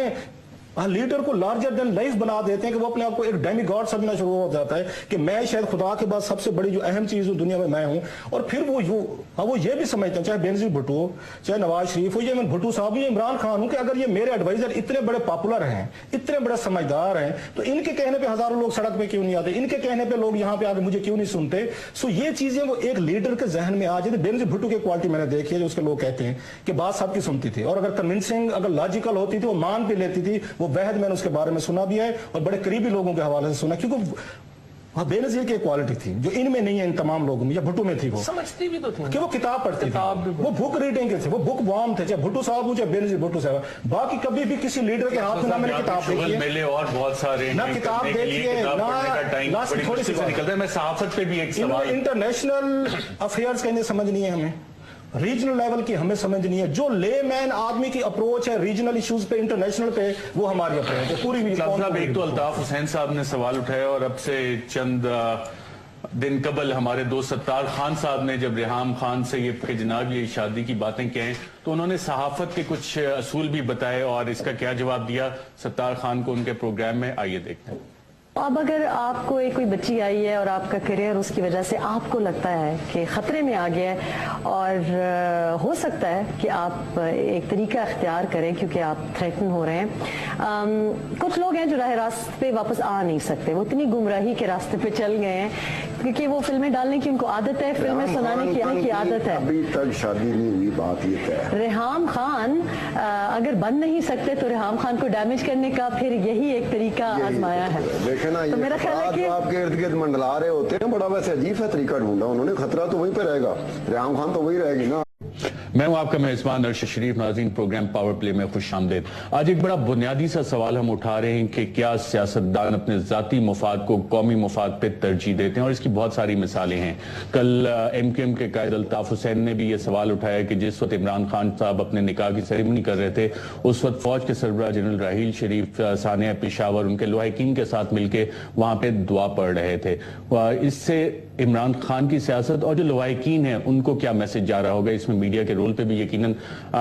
लीडर को लार्जर देन लाइफ बना देते हैं कि वो अपने आप को एक डेमी गॉड समझना शुरू हो जाता है कि मैं शायद खुदा के बाद सबसे बड़ी जो अहम चीज हूँ दुनिया में मैं हूँ। और फिर वो ये भी समझते हैं, चाहे बेनजीर भुट्टो हो, चाहे नवाज शरीफ हो, या मैं भुट्टो साहब या इमरान खान हूँ, कि अगर ये मेरे एडवाइजर इतने बड़े पॉपुलर हैं, इतने बड़े समझदार हैं, तो इनके कहने पर हजारों लोग सड़क पे क्यों नहीं आते, इनके कहने पर लोग यहाँ पे आके मुझे क्यों नहीं सुनते। सो ये चीजें वो एक लीडर के जहन में आ जाती। बेनजीर भुट्टो की क्वालिटी मैंने देखी है जो उसके लोग कहते हैं कि बात सबकी सुनती थी और अगर कन्विंसिंग अगर लॉजिकल होती थी वो मान भी लेती थी। वो वहद मैंने उसके बारे में सुना भी है और बड़े करीबी लोगों के हवाले से सुना, क्योंकि वहां बेनजीर की क्वालिटी थी जो इनमें नहीं है, इन तमाम लोगों में या भुट्टो में थी। वो समझती भी तो थी कि वो किताब पढ़ती थी, वो बुक रीडिंग के थे, वो बुक वार्म थे, चाहे भुट्टो साहब हो चाहे बेनजीर भुट्टो साहब। बाकी कभी भी किसी लीडर के हाथ में ना मैंने किताब देखी है, मिले और बहुत सारे ना किताब देखी है, ना थोड़ी सी निकलता है। मैं सहाफत पे भी एक सवाल, इंटरनेशनल अफेयर्स कहने समझ नहीं है हमें, रीजनल लेवल की हमें समझ नहीं है। जो लेमैन आदमी की अप्रोच है रीजनल इश्यूज पे, इंटरनेशनल पे, वो हमारी अप्रोच है पूरी। एक तो अल्ताफ हुसैन साहब ने सवाल उठाया और अब से चंद दिन कबल हमारे दोस्त सत्तार खान साहब ने जब रेहाम खान से ये कि जनाब ये शादी की बातें कहें तो उन्होंने सहाफत के कुछ असूल भी बताए और इसका क्या जवाब दिया सत्तार खान को उनके प्रोग्राम में, आइए देखते हैं। अब अगर आपको एक कोई बच्ची आई है और आपका करियर उसकी वजह से आपको लगता है कि खतरे में आ गया है और हो सकता है कि आप एक तरीका अख्तियार करें क्योंकि आप थ्रेटन हो रहे हैं। कुछ लोग हैं जो राह रास्ते पे वापस आ नहीं सकते, वो इतनी गुमराही के रास्ते पे चल गए हैं क्योंकि वो फिल्में डालने की उनको आदत है, फिल्में सुनाने की इनकी आदत है। अभी तक शादी नहीं हुई, बात ये है। रेहाम खान अगर बन नहीं सकते तो रेहाम खान को डैमेज करने का फिर यही एक तरीका आजमाया है। देखे ना, तो मेरा ख्याल है कि आपके इर्द गिर्द मंडला रहे होते हैं, बड़ा वैसे अजीब सा तरीका ढूंढा उन्होंने। खतरा तो वहीं पे रहेगा, रेहाम खान तो वही रहेगी ना। मैं हूं आपका मेजबान अर्शद शरीफ। नाज़रीन, प्रोग्राम पावर प्ले में खुशामदीद। आज एक बड़ा बुनियादी सा सवाल हम उठा रहे हैं कि क्या सियासतदान अपने जाती मुफाद को कौमी मुफाद पे तरजीह देते हैं, और इसकी बहुत सारी मिसालें हैं। कल MKM के कायद अल्ताफ हुसैन ने भी ये सवाल उठाया कि जिस वक्त इमरान खान साहब अपने निकाह की सेरेमनी कर रहे थे उस वक्त फौज के सरबराह जनरल राहील शरीफ सानिया पेशावर उनके लवाहिकीन के साथ मिलकर वहां पे दुआ पढ़ रहे थे। इससे इमरान खान की सियासत और जो लवाहिकीन हैं उनको क्या मैसेज जा रहा होगा, इसमें मीडिया के रोल पे भी यकीनन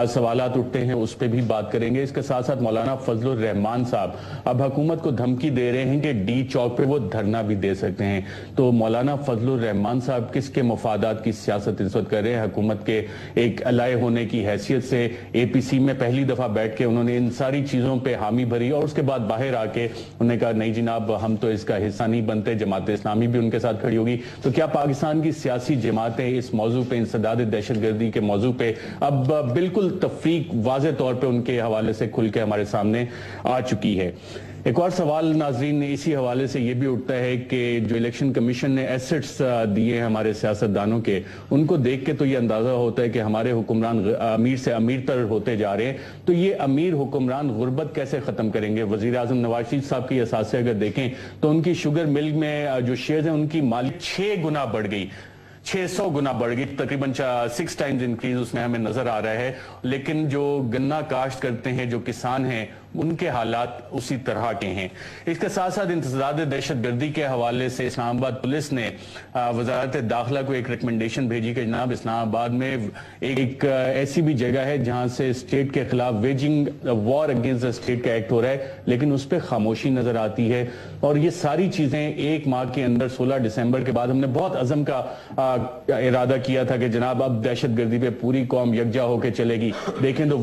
सवालात उठते हैं, उस पे भी बात करेंगे। इसके साथ साथ मौलाना फजलुर रहमान साहब अब हुकूमत को धमकी दे रहे हैं कि डी चौक पे वो धरना भी दे सकते हैं। तो मौलाना फजलुर रहमान साहब किसके मफादात की सियासत इस वक्त कर रहे हैं? हुकूमत के एक अलाय होने की हैसियत से APC में पहली दफा बैठ के उन्होंने इन सारी चीजों पे हामी भरी और उसके बाद बाहर आके उन्होंने कहा नहीं जनाब हम तो इसका हिस्सा नहीं बनते, जमात इस्लामी भी उनके साथ खड़ी होगी। तो क्या पाकिस्तान की सियासी जमातें इस मौजू पे, इंसदाद दहशतगर्दी के मौजू पे अब बिल्कुल तफरीक वाज़े तौर पे उनके हवाले से खुल के हमारे सामने आ चुकी है? एक और सवाल नाजरीन इसी हवाले से ये भी उठता है कि जो इलेक्शन कमीशन ने एसेट्स दिए हैं हमारे सियासतदानों के, उनको देख के तो ये अंदाजा होता है कि हमारे हुक्मरान अमीर से अमीर तर होते जा रहे हैं। तो ये अमीर हुक्मरान गुर्बत कैसे खत्म करेंगे? वजीर आजम नवाज शरीफ साहब की असासे अगर देखें तो उनकी शुगर मिल में जो शेयर है उनकी मालिक 6 गुना बढ़ गई। 600 गुना बढ़ गई, तकरीबन 6 टाइम्स इंक्रीज उसमें हमें नजर आ रहा है। लेकिन जो गन्ना काश्त करते हैं, जो किसान हैं, उनके हालात उसी तरह के हैं। इसके साथ साथ इंसदाद दहशतगर्दी के हवाले से इस्लामाबाद पुलिस ने वजारत दाखिला को एक रिकमेंडेशन भेजी कि जनाब इस्लामाबाद में एक ऐसी भी जगह है जहां से स्टेट के खिलाफ waging war against the state का एक्ट हो रहा है, लेकिन उस पर खामोशी नजर आती है। और ये सारी चीजें एक माह के अंदर 16 दिसंबर के बाद हमने बहुत अज़म का इरादा किया था कि जनाब अब दहशतगर्दी पे पूरी कौम यकजा होकर चलेगी। देखें तो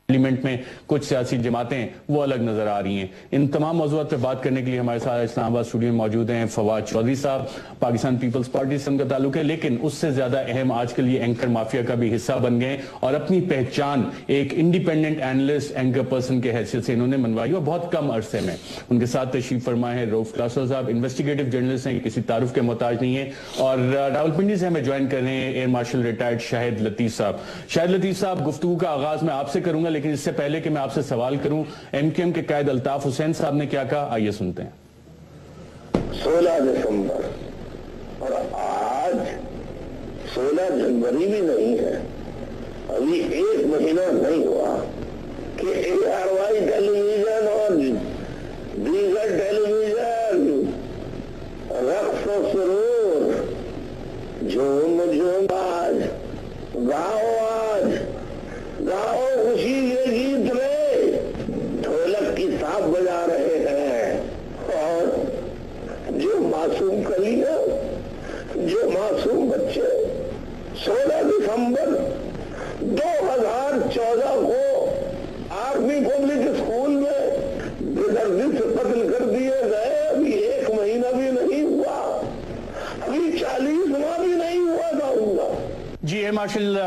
पार्लियामेंट में कुछ सियासी जमातें वो अलग नजर आ रही हैं। इन तमाम मौज़ूआत पे बात करने के लिए हमारे साथ इस्लामाबाद स्टूडियो में मौजूद हैं फवाद चौधरी साहब, पाकिस्तान पीपल्स पार्टी से उनका ताल्लुक है, लेकिन उससे ज्यादा अहम आजकल ये एंकर माफिया का भी हिस्सा बन गए और अपनी पहचान एक इंडिपेंडेंट एनालिस्ट एंकर पर्सन के हैसियत से इन्होंने मनवाई और बहुत कम अरसे में। उनके साथ तशरीफ फरमा है रऊफ क्लासो साहब, इन्वेस्टिगेटिव जर्नलिस्ट हैं, किसी तारुफ के मोहताज नहीं है। और रावलपिंडी से हमें ज्वाइन कर रहे हैं air marshal retired Shahid Latif साहब। शाहिद लतीफ साहब, गुफ्तगू का आगाज मैं आपसे करूंगा, लेकिन इससे पहले कि मैं आपसे सवाल करूं, एमकेएम के कायद अल्ताफ हुसैन साहब ने क्या कहा, आइए सुनते हैं। 16 दिसंबर और आज 16 जनवरी भी नहीं है, अभी एक महीना नहीं हुआ कि ARY टेलीविजन और दीगर टेलीविजन रक्स और सुरूर, झूम झूम आज गाओ खुशी के गीत में ढोलक की थाप बजा रहे हैं। और जो मासूम कलियां, जो मासूम बच्चे 16 दिसंबर 2014 को आर्मी पब्लिक स्कूल में बेदर्दी से कत्ल कर दिए गए, अभी एक महीना भी नहीं हुआ, अभी 40 माह भी नहीं हुआ था उनका। जी एयर मार्शल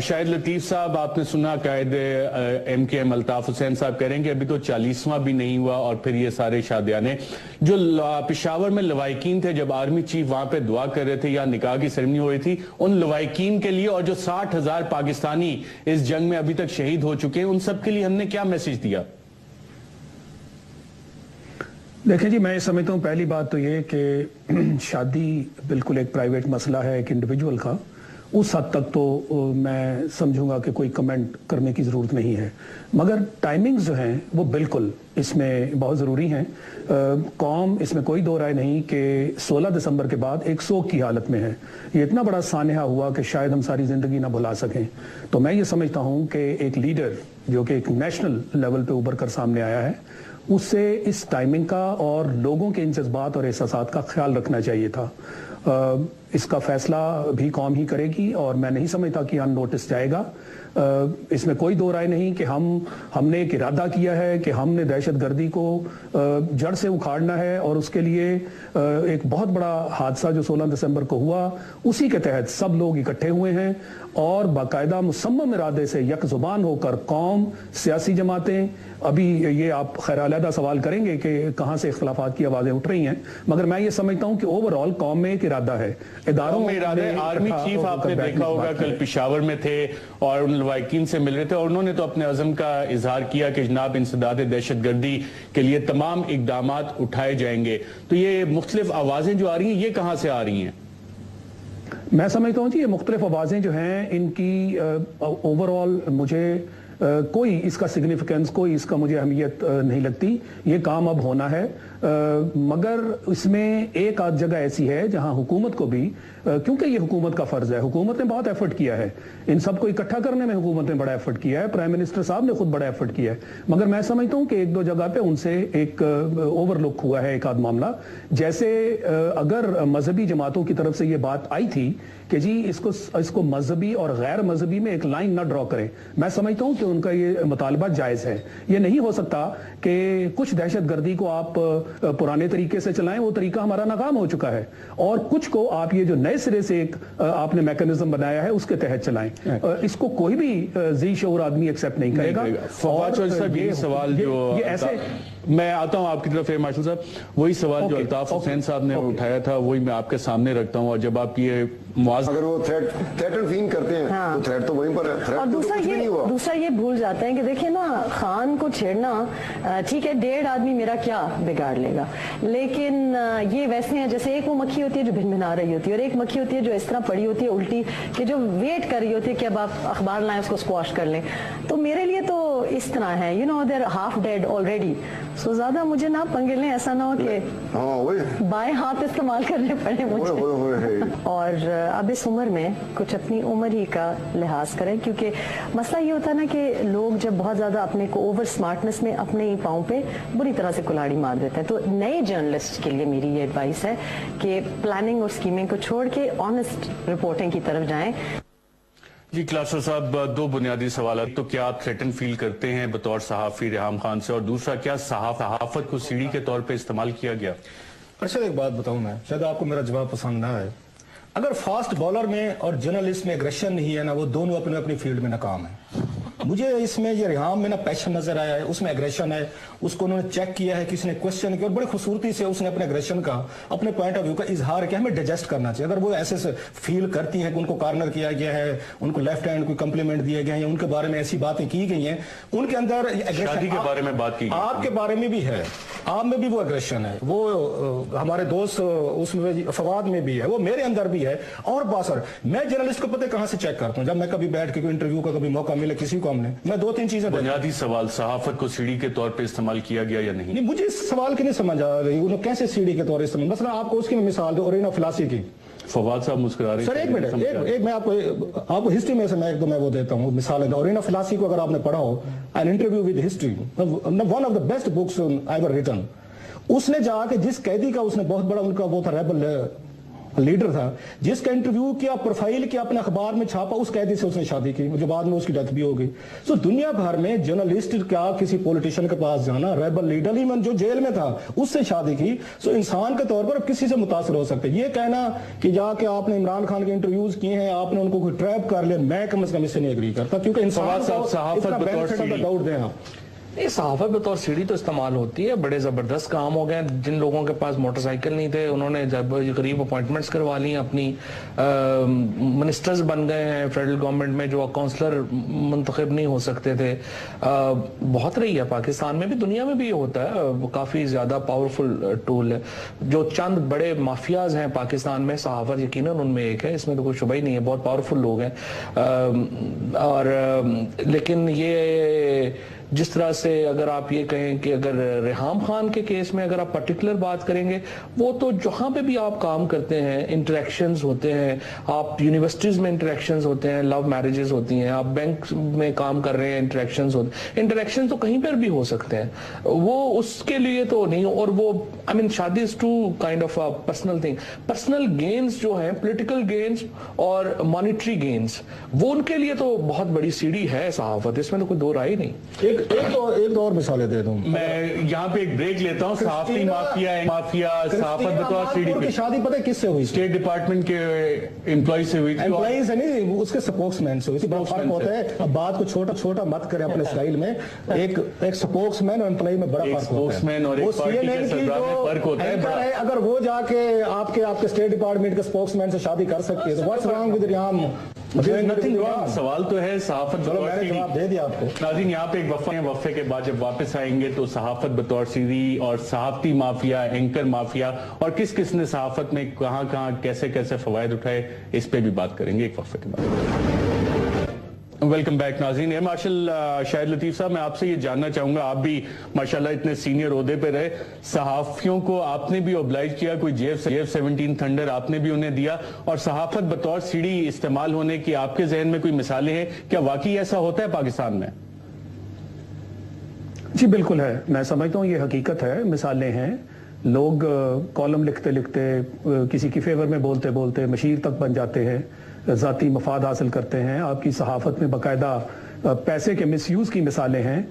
शाहिद लतीफ साहब, आपने सुना कायद एमकेएम अल्ताफ हुसैन साहब कह रहे हैं कि अभी तो 40वां भी नहीं हुआ और फिर ये सारे शादियाने जो पेशावर में लवाहिकीन थे, जब आर्मी चीफ वहां पे दुआ कर रहे थे या निकाह की सेरेमनी हो रही थी, उन लवाहिकीन के लिए और जो 60,000 पाकिस्तानी इस जंग में अभी तक शहीद हो चुके हैं, उन सब के लिए हमने क्या मैसेज दिया? देखिए जी, मैं ये समझता हूँ पहली बात तो ये कि शादी बिल्कुल एक प्राइवेट मसला है एक इंडिविजुअल का, उस हद तक तो मैं समझूंगा कि कोई कमेंट करने की ज़रूरत नहीं है। मगर टाइमिंग्स जो हैं वो बिल्कुल इसमें बहुत ज़रूरी हैं। कौम, इसमें कोई दो राय नहीं कि 16 दिसंबर के बाद एक शोक की हालत में है। ये इतना बड़ा सानहा हुआ कि शायद हम सारी ज़िंदगी ना भुला सकें। तो मैं ये समझता हूँ कि एक लीडर जो कि एक नेशनल लेवल पे उभर कर सामने आया है, उससे इस टाइमिंग का और लोगों के इन जज्बात और एहसासात का ख्याल रखना चाहिए था। इसका फैसला भी कौम ही करेगी और मैं नहीं समझता कि अननोटिस जाएगा। इसमें कोई दो राय नहीं कि हमने एक इरादा किया है कि हमने दहशतगर्दी को जड़ से उखाड़ना है और उसके लिए एक बहुत बड़ा हादसा जो 16 दिसंबर को हुआ, उसी के तहत सब लोग इकट्ठे हुए हैं और बाकायदा मुसम्मम इरादे से यकजुबान होकर कौम, सियासी जमातें, अभी ये आप खैर अलहदा सवाल करेंगे कि कहाँ से इख्तिलाफात की आवाज़ें उठ रही हैं, मगर मैं ये समझता हूँ कि ओवरऑल कौम में एक इरादा है, इदारों में इरादा है। आर्मी चीफ आपने देखा होगा कल पेशावर में थे और उन लवाहिकीन से मिल रहे थे और उन्होंने तो अपने अज़म का इजहार किया कि जनाब इंसदाद दहशतगर्दी के लिए तमाम इकदामात उठाए जाएंगे। तो ये मुख्तलिफ आवाज़ें जो आ रही हैं, ये कहाँ से आ रही हैं? मैं समझता हूँ जी, ये मुख्तलिफ आवाज़ें जो हैं इनकी ओवरऑल मुझे कोई इसका सिग्निफिकेंस, कोई इसका मुझे अहमियत नहीं लगती। ये काम अब होना है, मगर इसमें एक आध जगह ऐसी है जहां हुकूमत को भी, क्योंकि ये हुकूमत का फर्ज है, हुकूमत ने बहुत एफर्ट किया है, इन सबको इकट्ठा करने में हुकूमत ने बड़ा एफर्ट किया है, प्राइम मिनिस्टर साहब ने खुद बड़ा एफर्ट किया है, मगर मैं समझता हूं कि एक दो जगह पे उनसे एक ओवरलुक हुआ है एक आध मामला। जैसे अगर मजहबी जमातों की तरफ से ये बात आई थी कि जी इसको मजहबी और गैर मजहबी में एक लाइन ना ड्रॉ करें, मैं समझता हूं कि उनका ये मुतालबा जायज है। ये नहीं हो सकता कि कुछ दहशतगर्दी को आप पुराने तरीके से चलाएं, वो तरीका हमारा नाकाम हो चुका है, और कुछ को आप ये जो नए सिरे से एक आपने मैकेनिज्म बनाया है उसके तहत चलाएं। इसको कोई भी जी शऊर आदमी एक्सेप्ट नहीं करेगा। और ये सवाल जो ये ऐसे मैं आता हूं आपकी तरफ मार्शल साहब, वही सवाल जो अल्ताफ हुसैन साहब ने उठाया था वही मैं आपके सामने रखता हूं। और जब आप ये अगर वो थ्रेटन करते हैं तो थ्रेट तो वहीं पर है। और दूसरा ये भूल जाते हैं कि देखिए ना, खान को छेड़ना ठीक है, 1.5 आदमी मेरा क्या बिगाड़ लेगा, लेकिन ये वैसे हैं जैसे एक वो मक्खी होती है जो भिनभिना रही होती है और एक मक्खी होती है जो इस तरह पड़ी होती है उल्टी, कि जो वेट कर रही होती है कि अब आप अखबार लाएं उसको स्क्वाश कर लें। तो मेरे लिए तो इस तरह है, you know, they're half dead already. So ज्यादा मुझे ना पंगे लें, ऐसा ना हो कि बाएं हाथ इस्तेमाल करने पड़े मुझे। और अब इस उम्र में कुछ अपनी उम्र ही का लिहाज करें, क्योंकि मसला ये होता है ना कि लोग जब बहुत ज्यादा अपने को ओवर स्मार्टनेस में अपने ही पाँव पे बुरी तरह से कुल्हाड़ी मार देते हैं। तो नए जर्नलिस्ट के लिए मेरी ये एडवाइस है कि प्लानिंग और स्कीमिंग को छोड़ के ऑनेस्ट रिपोर्टिंग की तरफ जाएं। जी क्लासर साहब, 2 बुनियादी सवाल। तो क्या आप थ्रेटन फील करते हैं बतौर सहाफी रेहाम खान से, और दूसरा क्या सहाफत को सीढ़ी के तौर पे इस्तेमाल किया गया? अच्छा, एक बात बताऊं मैं, शायद आपको मेरा जवाब पसंद ना आए। अगर फास्ट बॉलर में और जर्नलिस्ट में एग्रेशन नहीं है ना, वो दोनों अपने अपनी फील्ड में नाकाम है। मुझे इसमें ये रेहाम में ना पैशन नजर आया है, उसमें एग्रेशन है, उसको उन्होंने चेक किया है, किसी ने क्वेश्चन किया और बड़ी खूबसूरती से उसने अपने एग्रेशन का, अपने पॉइंट ऑफ व्यू का इजहार किया। हमें डाइजेस्ट करना चाहिए। अगर वो ऐसे से फील करती हैं कि उनको कॉर्नर किया गया है, उनको लेफ्ट हैंड कोई कम्प्लीमेंट दिया गया है, उनके बारे में ऐसी बातें की गई हैं, उनके अंदर शादी के बारे में बात की, आपके बारे में भी है, आप में भी वो एग्रेशन है, वो हमारे दोस्त उसमें फवाद में भी है, वो मेरे अंदर भी है। और बासर मैं जर्नलिस्ट को पता कहां से चेक करता हूं, जब मैं कभी बैठ के कोई इंटरव्यू का कभी मौका मिले किसी को, हमने मैं 2-3 चीजें। बुनियादी सवाल, सहाफत को सीढ़ी के तौर पे इस्तेमाल किया गया या नहीं? मुझे इस सवाल की नहीं समझ आ रही, उन्होंने कैसे सीढ़ी के तौर पर इस्तेमाल। मतलब आपको उसकी मिसाल दो, ओरिना फिलासी की। फवाद साहब मुस्कुरा रहे हैं। सर एक मिनट, एक मैं आपको हिस्ट्री में से मैं वो देता हूँ मिसाल। ओरिना फिलासी को अगर आपने पढ़ा हो, an interview with history, one of the best books ever written. उसने जाके जिस कैदी का उसने बहुत बड़ा उनका वो था रेबल लीडर था, जिसका इंटरव्यू किया, प्रोफाइल किया, अपने अखबार में छापा, उस कैदी से उसने शादी की, जो बाद में उसकी डेथ भी हो गई। सो दुनिया भर में जर्नलिस्ट का किसी पॉलिटिशियन के पास जाना, रेबल लीडर इवन जो जेल में था उससे शादी की। सो इंसान के तौर पर किसी से मुतासर हो सकते। ये कहना कि जाके आपने इमरान खान के इंटरव्यूज किए हैं, आपने उनको कोई ट्रैप कर लिया, मैं कम से कम इससे नहीं एग्री करता, क्योंकि इंसान डाउट दें आप। ये सहाफत बतौर सीढ़ी तो इस्तेमाल होती है। बड़े ज़बरदस्त काम हो गए। जिन लोगों के पास मोटरसाइकिल नहीं थे उन्होंने जब करीब अपॉइंटमेंट्स करवा ली, अपनी मिनिस्टर्स बन गए हैं फेडरल गवर्नमेंट में जो काउंसलर मुंतखब नहीं हो सकते थे। बहुत रही है पाकिस्तान में भी, दुनिया में भी ये होता है। काफ़ी ज़्यादा पावरफुल टूल है। जो चंद बड़े माफियाज हैं पाकिस्तान में, सहाफत यकीनन उनमें एक है, इसमें तो कोई शुबा ही नहीं है। बहुत पावरफुल लोग हैं। लेकिन ये जिस तरह से अगर आप ये कहें कि अगर रेहाम खान के केस में अगर आप पर्टिकुलर बात करेंगे, वो तो जहां पे भी आप काम करते हैं इंटरेक्शंस होते हैं, आप यूनिवर्सिटीज में इंटरेक्शंस होते हैं, लव मैरिजेस होती हैं, आप बैंक में काम कर रहे हैं इंटरेक्शंस होते हैं। इंटरेक्शंस तो कहीं पर भी हो सकते हैं, वो उसके लिए तो नहीं। और वो आई मीन शादी is too kind of a personal thing. Personal gains जो हैं, पॉलिटिकल गेन्स और मॉनिटरी गेन्स, वो उनके लिए तो बहुत बड़ी सीढ़ी है सहाफत, इसमें तो कोई दो राय नहीं। एक और मिसालें दे दूं मैं यहाँ पे एक ब्रेक लेता हूँ। सहाफती माफिया सहाफत बतौर सीढ़ी पे शादी पता है किससे हुई? स्टेट डिपार्टमेंट के एम्प्लॉय से हुई थी। एम्प्लॉय से नहीं, उसके स्पोक्समैन से हुई। बहुत फर्क होता है। अब बात को छोटा छोटा मत करें अपने स्टाइल में। एक स्पोक्समैन और एम्प्लॉय में बड़ा फर्क होता है। स्पोक्समैन और एक पार्टी के सरबराह में फर्क होता है। अगर वो जाके आपके स्टेट डिपार्टमेंट के स्पोक्समैन से शादी कर सकती है तो व्हाट्स रॉन्ग विद रियाम? सवाल तो है सहाफत। चलो मैंने जवाब दे दिया आपको। नाज़रीन, यहाँ पे एक वक्फे के बाद जब वापस आएंगे तो सहाफत बतौर सीढ़ी और सहाफती माफिया, एंकर माफिया और किस किस ने सहाफत में कहाँ कैसे कैसे फवायद उठाए, इस पे भी बात करेंगे एक वक्फे के बाद। वेलकम बैक नाज़रीन। एयर मार्शल शाहिद लतीफ साहब, मैं आपसे ये जानना चाहूंगा, आप भी माशाल्लाह इतने सीनियर ओहदे पे रहे, सहाफियों को आपने भी ऑब्लाइज किया, कोई JF-17 थंडर आपने भी उन्हें दिया, और सहाफत बतौर सीढ़ी इस्तेमाल होने की आपके जहन में कोई मिसालें हैं? क्या वाकई ऐसा होता है पाकिस्तान में? जी बिल्कुल है, मैं समझता हूँ ये हकीकत है, मिसालें हैं। लोग कॉलम लिखते लिखते, किसी की फेवर में बोलते बोलते मशीर तक बन जाते हैं, ज़ाती मफाद हासिल करते हैं। आपकी सहाफत में बाकायदा पैसे के मिसयूज की मिसालें हैं।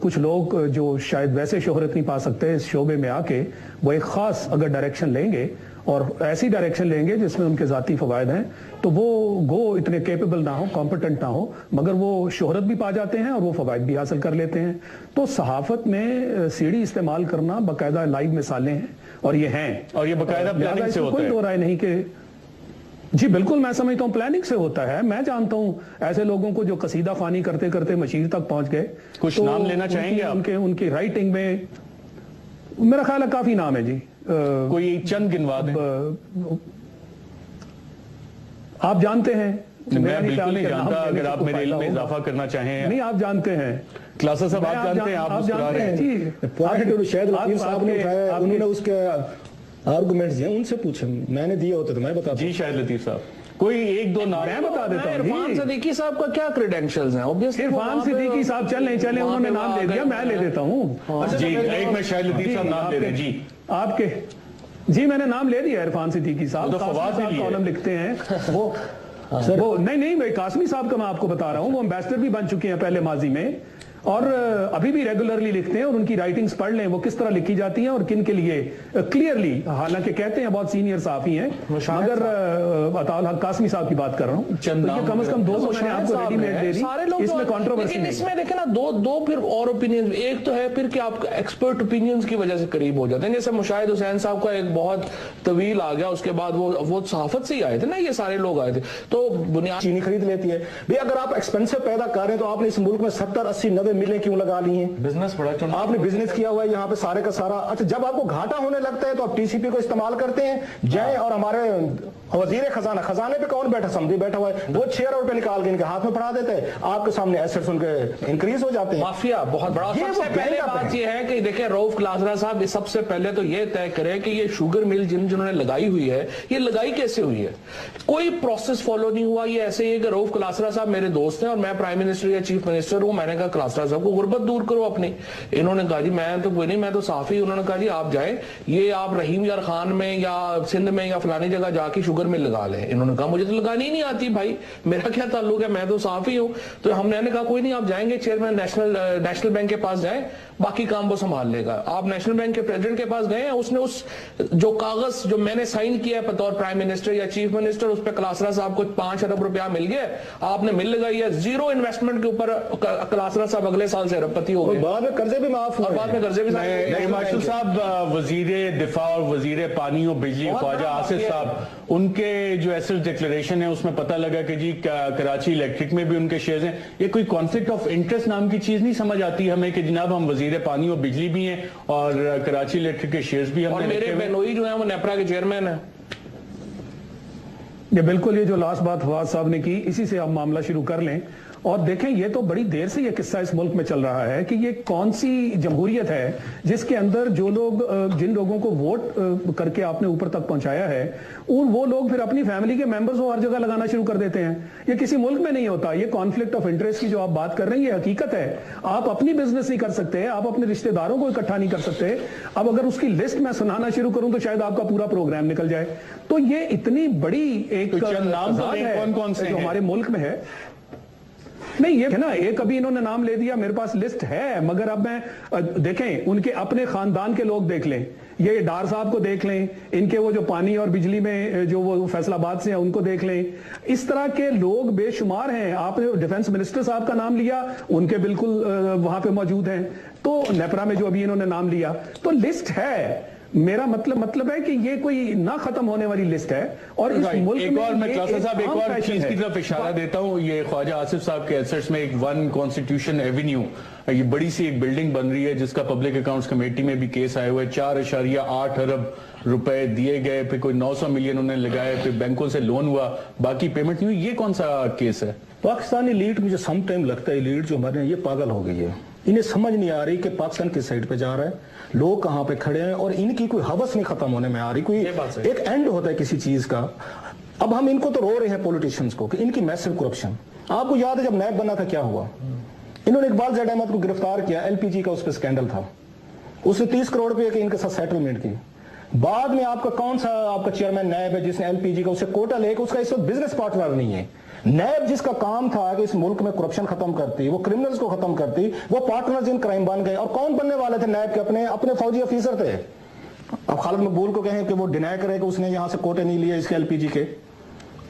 कुछ लोग जो शायद वैसे शोहरत नहीं पा सकते इस शोबे में आके वो एक खास अगर डायरेक्शन लेंगे और ऐसी डायरेक्शन लेंगे जिसमें उनके ज़ाती फ़वायद हैं तो वो गो इतने केपेबल ना हो, कॉम्पिटेंट ना हो, मगर वो शोहरत भी पा जाते हैं और वो फ़वायद भी हासिल कर लेते हैं। तो सहाफ़त में सीडी इस्तेमाल करना बाकायदा लाइव मिसालें हैं और ये हैं, और ये बाकायदा प्लानिंग से होता कोई है। दो राय नहीं कि जी बिल्कुल, मैं समझता हूँ प्लानिंग से होता है। मैं जानता हूँ ऐसे लोगों को जो कसीदा खानी करते करते मशीर तक पहुंच गए। कुछ तो नाम लेना चाहेंगे आप? उनकी राइटिंग में मेरा ख्याल है काफी नाम है जी। कोई चंद गिनवा दें। आप जानते हैं, मैं बिल्कुल नहीं जानता, अगर आप मेरे इल्म में इजाफा करना चाहें। नहीं, आप जानते हैं क्लासा साहब, आप जानते हैं, आप मुस्कुरा रहे हैं जी। पॉइंट शायद लतीफ साहब ने उठाया, उन्होंने उसके आर्गुमेंट्स दिए, उनसे पूछे, मैंने दिए होते तो मैं बता जी। शायद लतीफ साहब कोई एक दो नाम मैं बता देता हूँ। इरफान सिद्दीकी साहब का क्या क्रेडेंशियल्स हैं? ऑब्वियसली इरफान सिद्दीकी साहब चले उन्होंने नाम ले दिया, मैं ले देता हूँ जी। एक में शायद लतीफ साहब नाम ले रहे हैं जी। आपके जी मैंने नाम ले दिया इरफान सिद्दीकी साहब, तो फवाद साहब कॉलम लिखते हैं वो नहीं भाई कासमी साहब का मैं आपको बता रहा हूँ, वो एम्बेसडर भी बन चुके हैं पहले माजी में और अभी भी रेगुलरली लिखते हैं और उनकी राइटिंग्स पढ़ लें वो किस तरह लिखी जाती हैं और किन के लिए क्लियरली, हालांकि कहते हैं बहुत सीनियर साही हैं मगर अताउल हक कासमी साहब की बात कर रहा हूँ। तो ये कम से कम दो मैंने आपको रेडीमेड दे दी, सारे लोग इसमें कंट्रोवर्सी नहीं। इसमें देखे ना दो फिर और ओपिनियन, एक तो है फिर कि आप एक्सपर्ट ओपिनियंस की वजह से करीब हो जाते हैं। जैसे मुशाहिद हुसैन साहब का एक बहुत तवील आ गया, उसके बाद वो सहाफत से ही आए थे ना, ये सारे लोग आए थे। तो बुनियाद चीनी खरीद लेती है भाई, अगर आप एक्सपेंसिव पैदा कर रहे हैं तो आपने इस मुल्क में 70, 80, 90 मिलियन क्यों लगा ली हैं? बिजनेस बड़ा आपने बिजनेस किया हुआ है यहाँ पे सारे का सारा। अच्छा, जब आपको घाटा होने लगता है तो आप टीसीपी को इस्तेमाल करते हैं। जय और हमारे वजीर खजाने पे कौन बैठा? समझी बैठा हुआ है, वो 6 रुपए निकाल के इनके हाथ में पड़ा देते हैं, आपके सामने एसेट्स उनके इंक्रीज हो जाते हैं। माफिया बहुत बड़ा। सबसे पहले बात ये है कि देखिए रऊफ क्लासरा साहब सबसे पहले तो ये तय करें कि ये शुगर मिल जिन्होंने लगाई हुई है ये लगाई कैसे हुई है? कोई प्रोसेस फॉलो नहीं हुआ। ये ऐसे ही है कि रऊफ क्लासरा साहब मेरे दोस्त हैं और मैं प्राइम मिनिस्टर या चीफ मिनिस्टर हूं। मैंने कहा क्लासरा साहब को गुर्बत दूर करो अपनी। इन्होंने कहा जी मैं तो कोई नहीं, मैं तो साफी। उन्होंने कहा जी आप जाएं, ये आप रहीम यार खान में या सिंध में या फलानी जगह जाके शुगर मिल लगा लें। इन्होंने कहा मुझे तो लगानी ही नहीं आती भाई, मेरा क्या ताल्लुक है, मैं तो साफी हूं। तो हमने कहा कोई नहीं, आप जाएंगे चेयरमैन नेशनल बैंक के पास जाएं, बाकी काम वो संभाल लेगा। आप नेशनल बैंक के प्रेसिडेंट के पास गए, उसने उस जो कागज जो मैंने साइन किया है बतौर प्राइम मिनिस्टर या चीफ मिनिस्टर, उस पर क्लासरा साहब को 5 अरब रुपया मिल गया। आपने मिल लगाई है, 0 इन्वेस्टमेंट के ऊपर क्लासरा साहब अगले साल से अरबपति हो गए। बाद में कर्जे भी माफ और बाद में कर्जे भी माशूल साहब, वजीर दिफा और वजीर पानी और बिजली ख्वाजा आसिफ साहब, उनके जो एसेट डिक्लेरेशन है उसमें पता लगा कि जी कराची इलेक्ट्रिक में भी उनके शेयर्स हैं। ये कोई कॉन्फ्लिक्ट ऑफ इंटरेस्ट नाम की चीज नहीं समझ आती हमें कि जनाब हम वजीर पानी और बिजली भी हैं और कराची इलेक्ट्रिक के शेयर्स भी हमने, और मेरे बहनोई जो है वो नेपरा के चेयरमैन है। ये बिल्कुल, ये जो लास्ट बात फवाद साहब ने की, इसी से हम मामला शुरू कर लें। और देखें ये तो बड़ी देर से ये किस्सा इस मुल्क में चल रहा है कि ये कौन सी जमहूरियत है जिसके अंदर जो लोग जिन लोगों को वोट करके आपने ऊपर तक पहुंचाया है वो लोग फिर अपनी फैमिली के मेंबर्स को हर जगह लगाना शुरू कर देते हैं। ये किसी मुल्क में नहीं होता। ये कॉन्फ्लिक्ट ऑफ इंटरेस्ट की जो आप बात कर रहे हैं ये हकीकत है। आप अपनी बिजनेस नहीं कर सकते, आप अपने रिश्तेदारों को इकट्ठा नहीं कर सकते। अब अगर उसकी लिस्ट मैं सुनाना शुरू करूं तो शायद आपका पूरा प्रोग्राम निकल जाए। तो ये इतनी बड़ी एक नाम है कौन-कौन से जो हमारे मुल्क में है। नहीं ये है ना, एक अभी इन्होंने नाम ले दिया, मेरे पास लिस्ट है, मगर अब मैं देखें उनके अपने खानदान के लोग देख लें, ये डार साहब को देख लें, इनके वो जो पानी और बिजली में जो वो फैसलाबाद से हैं उनको देख लें। इस तरह के लोग बेशुमार हैं। आपने डिफेंस मिनिस्टर साहब का नाम लिया, उनके बिल्कुल वहां पे मौजूद हैं। तो नेपरा में जो अभी इन्होंने नाम लिया, तो लिस्ट है। मेरा मतलब है कि ये कोई ना खत्म होने वाली लिस्ट है। और इस मुल्क एक में और मैं क्लासा साहब एक और चीज की तरफ इशारा है। देता हूं। ये ख्वाजा आसिफ साहब के एसेट्स में एक 1 कॉन्स्टिट्यूशन एवेन्यू, ये बड़ी सी एक बिल्डिंग बन रही है जिसका पब्लिक अकाउंट्स कमेटी में भी केस आया हुआ है। 4.8 अरब रुपए दिए गए, फिर कोई 900 मिलियन उन्होंने लगाए, फिर बैंकों से लोन हुआ, बाकी पेमेंट नहीं हुई। ये कौन सा केस है? पाकिस्तानी लीड, मुझे सम टाइम लगता है लीड जो हमारे ये पागल हो गई है। इन्हें समझ नहीं आ रही कि पाकिस्तान किस साइड पे जा रहा है, लोग कहां पे खड़े हैं, और इनकी कोई हवस नहीं खत्म होने में आ रही। कोई एक एंड होता है किसी चीज का। अब हम इनको तो रो रहे हैं पॉलिटिशियंस को कि इनकी मैसिव करप्शन। आपको याद है जब नैब बना था क्या हुआ? इन्होंने इकबाल जैद अहमद को गिरफ्तार किया, एलपीजी का उस पर स्कैंडल था, उसने 30 करोड़ रुपए की इनके साथ सेटलमेंट की। बाद में आपका कौन सा आपका चेयरमैन नैब है जिसने एलपीजी का उससे कोटा लेकर उसका इस वक्त बिजनेस पार्टनर नहीं है। नैब जिसका काम था कि इस मुल्क में करप्शन खत्म करती, वो क्रिमिनल्स को खत्म करती, वो पार्टनर्स इन क्राइम बन गए। और कौन बनने वाले थे नैब के? अपने फौजी अफीसर थे। अब खालिद मकबूल को कहें कि वो डिनाई करे कि उसने यहां से कोटे नहीं लिए इसके एलपीजी के,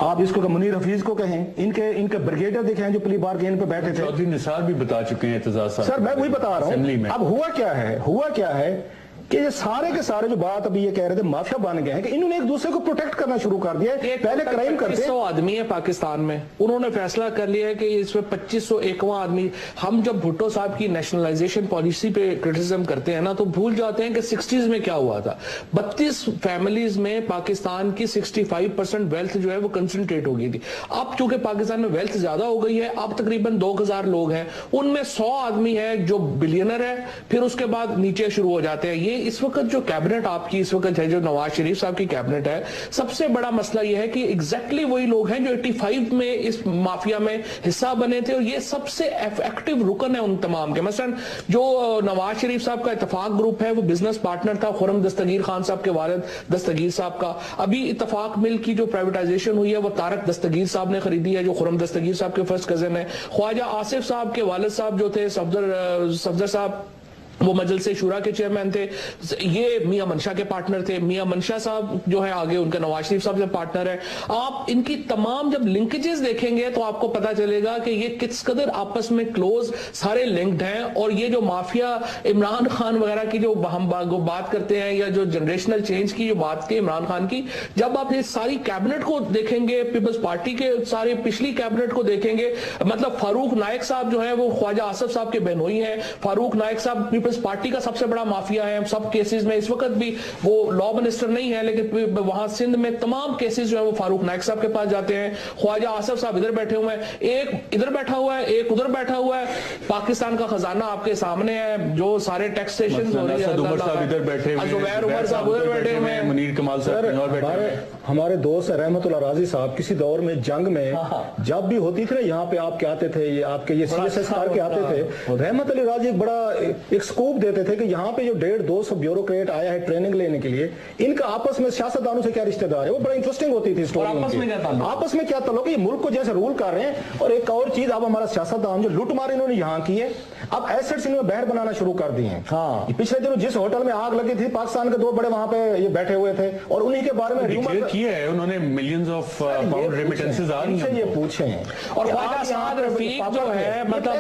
आप इसको मुनीर हफीज को कहें, इनके ब्रिगेडियर देखे हैं जो पिली बार के इन पे बैठे थे। चौधरी निसार भी बता चुके हैं एतजाज साहब। सर मैं वही बता रहा हूं। अब हुआ क्या है कि ये सारे के सारे जो बात अभी ये कह रहे थे माफिया बन गए हैं कि इन्होंने एक दूसरे को प्रोटेक्ट करना शुरू कर दिया है। पहले क्राइम करते 2500 आदमी है पाकिस्तान में, उन्होंने फैसला कर लिया है कि इसमें 2501वां आदमी। हम जब भुट्टो साहब की नेशनलाइजेशन पॉलिसी पे क्रिटिसिज्म करते हैं ना, तो भूल जाते हैं कि 60s में क्या हुआ था। 32 फैमिलीज में पाकिस्तान की 65% वेल्थ जो है वो कंसंट्रेट हो गई थी। अब चूंकि पाकिस्तान में वेल्थ ज्यादा हो गई है, अब तकरीबन 2000 लोग हैं, उनमें 100 आदमी है जो बिलियनर है, फिर उसके बाद नीचे शुरू हो जाते हैं। ये इस वक्त जो कैबिनेट आपकी इस वक्त है, जो नवाज शरीफ साहब की कैबिनेट है, सबसे बड़ा मसला यह है कि एग्जैक्टली वही लोग हैं जो 85 में इस माफिया में हिस्सा बने थे, और ये सबसे एक्टिव रुकन है उन तमाम के। मसलन जो नवाज शरीफ साहब का इत्तफाक ग्रुप है, वो बिजनेस पार्टनर था खुर्रम दस्तगीर खान साहब के वालिद दस्तगीर साहब का। अभी इत्तफाक मिल की जो प्राइवेटाइजेशन हुई है वो तारक दस्तगीर साहब ने खरीदी है, जो खुर्रम दस्तगीर साहब के फर्स्ट कजन है। ख्वाजा आसिफ साहब के वालिद साहब जो थे सफदर साहब, वो मजलिस शूरा के चेयरमैन थे, ये मियां मंशा के पार्टनर थे। मियां मंशा साहब जो है आगे उनका नवाज शरीफ साहब से पार्टनर है। आप इनकी तमाम जब लिंकेजेस देखेंगे तो आपको पता चलेगा कि ये किस कदर आपस में क्लोज सारे लिंक्ड हैं। और ये जो माफिया इमरान खान वगैरह की जो हम बात करते हैं, या जो जनरेशनल चेंज की जो बात की इमरान खान की, जब आप ये सारी कैबिनेट को देखेंगे, पीपल्स पार्टी के सारे पिछली कैबिनेट को देखेंगे, मतलब फारूक नायक साहब जो है वो ख्वाजा आसिफ साहब के बहनोई हैं। फारूक नायक साहब पीपल्स पार्टी का सबसे बड़ा माफिया है सब केसेस में। इस वक्त भी वो लॉ मिनिस्टर नहीं है, लेकिन वहां सिंध में तमाम केसेस जो है वो फारूक नायक साहब के पास जाते हैं। ख्वाजा आसिफ साहब इधर बैठे हुए हैं, एक इधर बैठा हुआ है, एक उधर बैठा हुआ है। पाकिस्तान का खजाना आपके सामने है, जो सारे टैक्सेशन हो रही है, उमर साहब इधर बैठे हुए हैं, जुबैर उमर साहब उधर बैठे हुए हैं, मुनीर कमाल साहब और बैठे हुए हैं। हमारे दोस्त रहमतुल्लाह राजी साहब किसी दौर में जंग में जब भी होती थी ना, यहाँ पे आप क्या आते थे, ये आपके ये सीएसएस करके आते थे। रहमत अली राजी एक बड़ा एक स्कूप देते थे कि यहाँ पे जो 150-200 ब्यूरोक्रेट आया है ट्रेनिंग लेने के लिए, इनका आपस में सियासतदानों से क्या रिश्तेदार है। वो बड़ा इंटरेस्टिंग होती थी स्टोरी। आपस में क्या ताल्लुक है, ये मुल्क को जैसे रूल कर रहे हैं। और एक और चीज, अब हमारा सियासतदान जो लूट मार इन्होंने यहाँ की है, अब एसेट्स इन्होंने बहर बनाना शुरू कर दिए हैं। हाँ, पिछले दिनों जिस होटल में आग लगी थी, पाकिस्तान के 2 बड़े वहां पे ये बैठे हुए थे, और उन्हीं के बारे में डिक्लेयर किया है उन्होंने मिलियंस ऑफ पाउंड रेमिटेंसेस आ रही हैं। ये पूछें। और ख्वाजा साद रफीक जो है, मतलब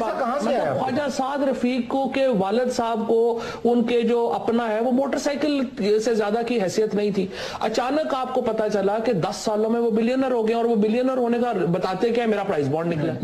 ख्वाजा साद रफीक को के वालिद साहब को उनके जो अपना है वो मोटरसाइकिल से ज्यादा की हैसियत नहीं थी। अचानक आपको पता चला कि 10 सालों में वो बिलियनर हो गए, और वो बिलियनर होने का बताते क्या, मेरा प्राइस बॉन्ड निकला।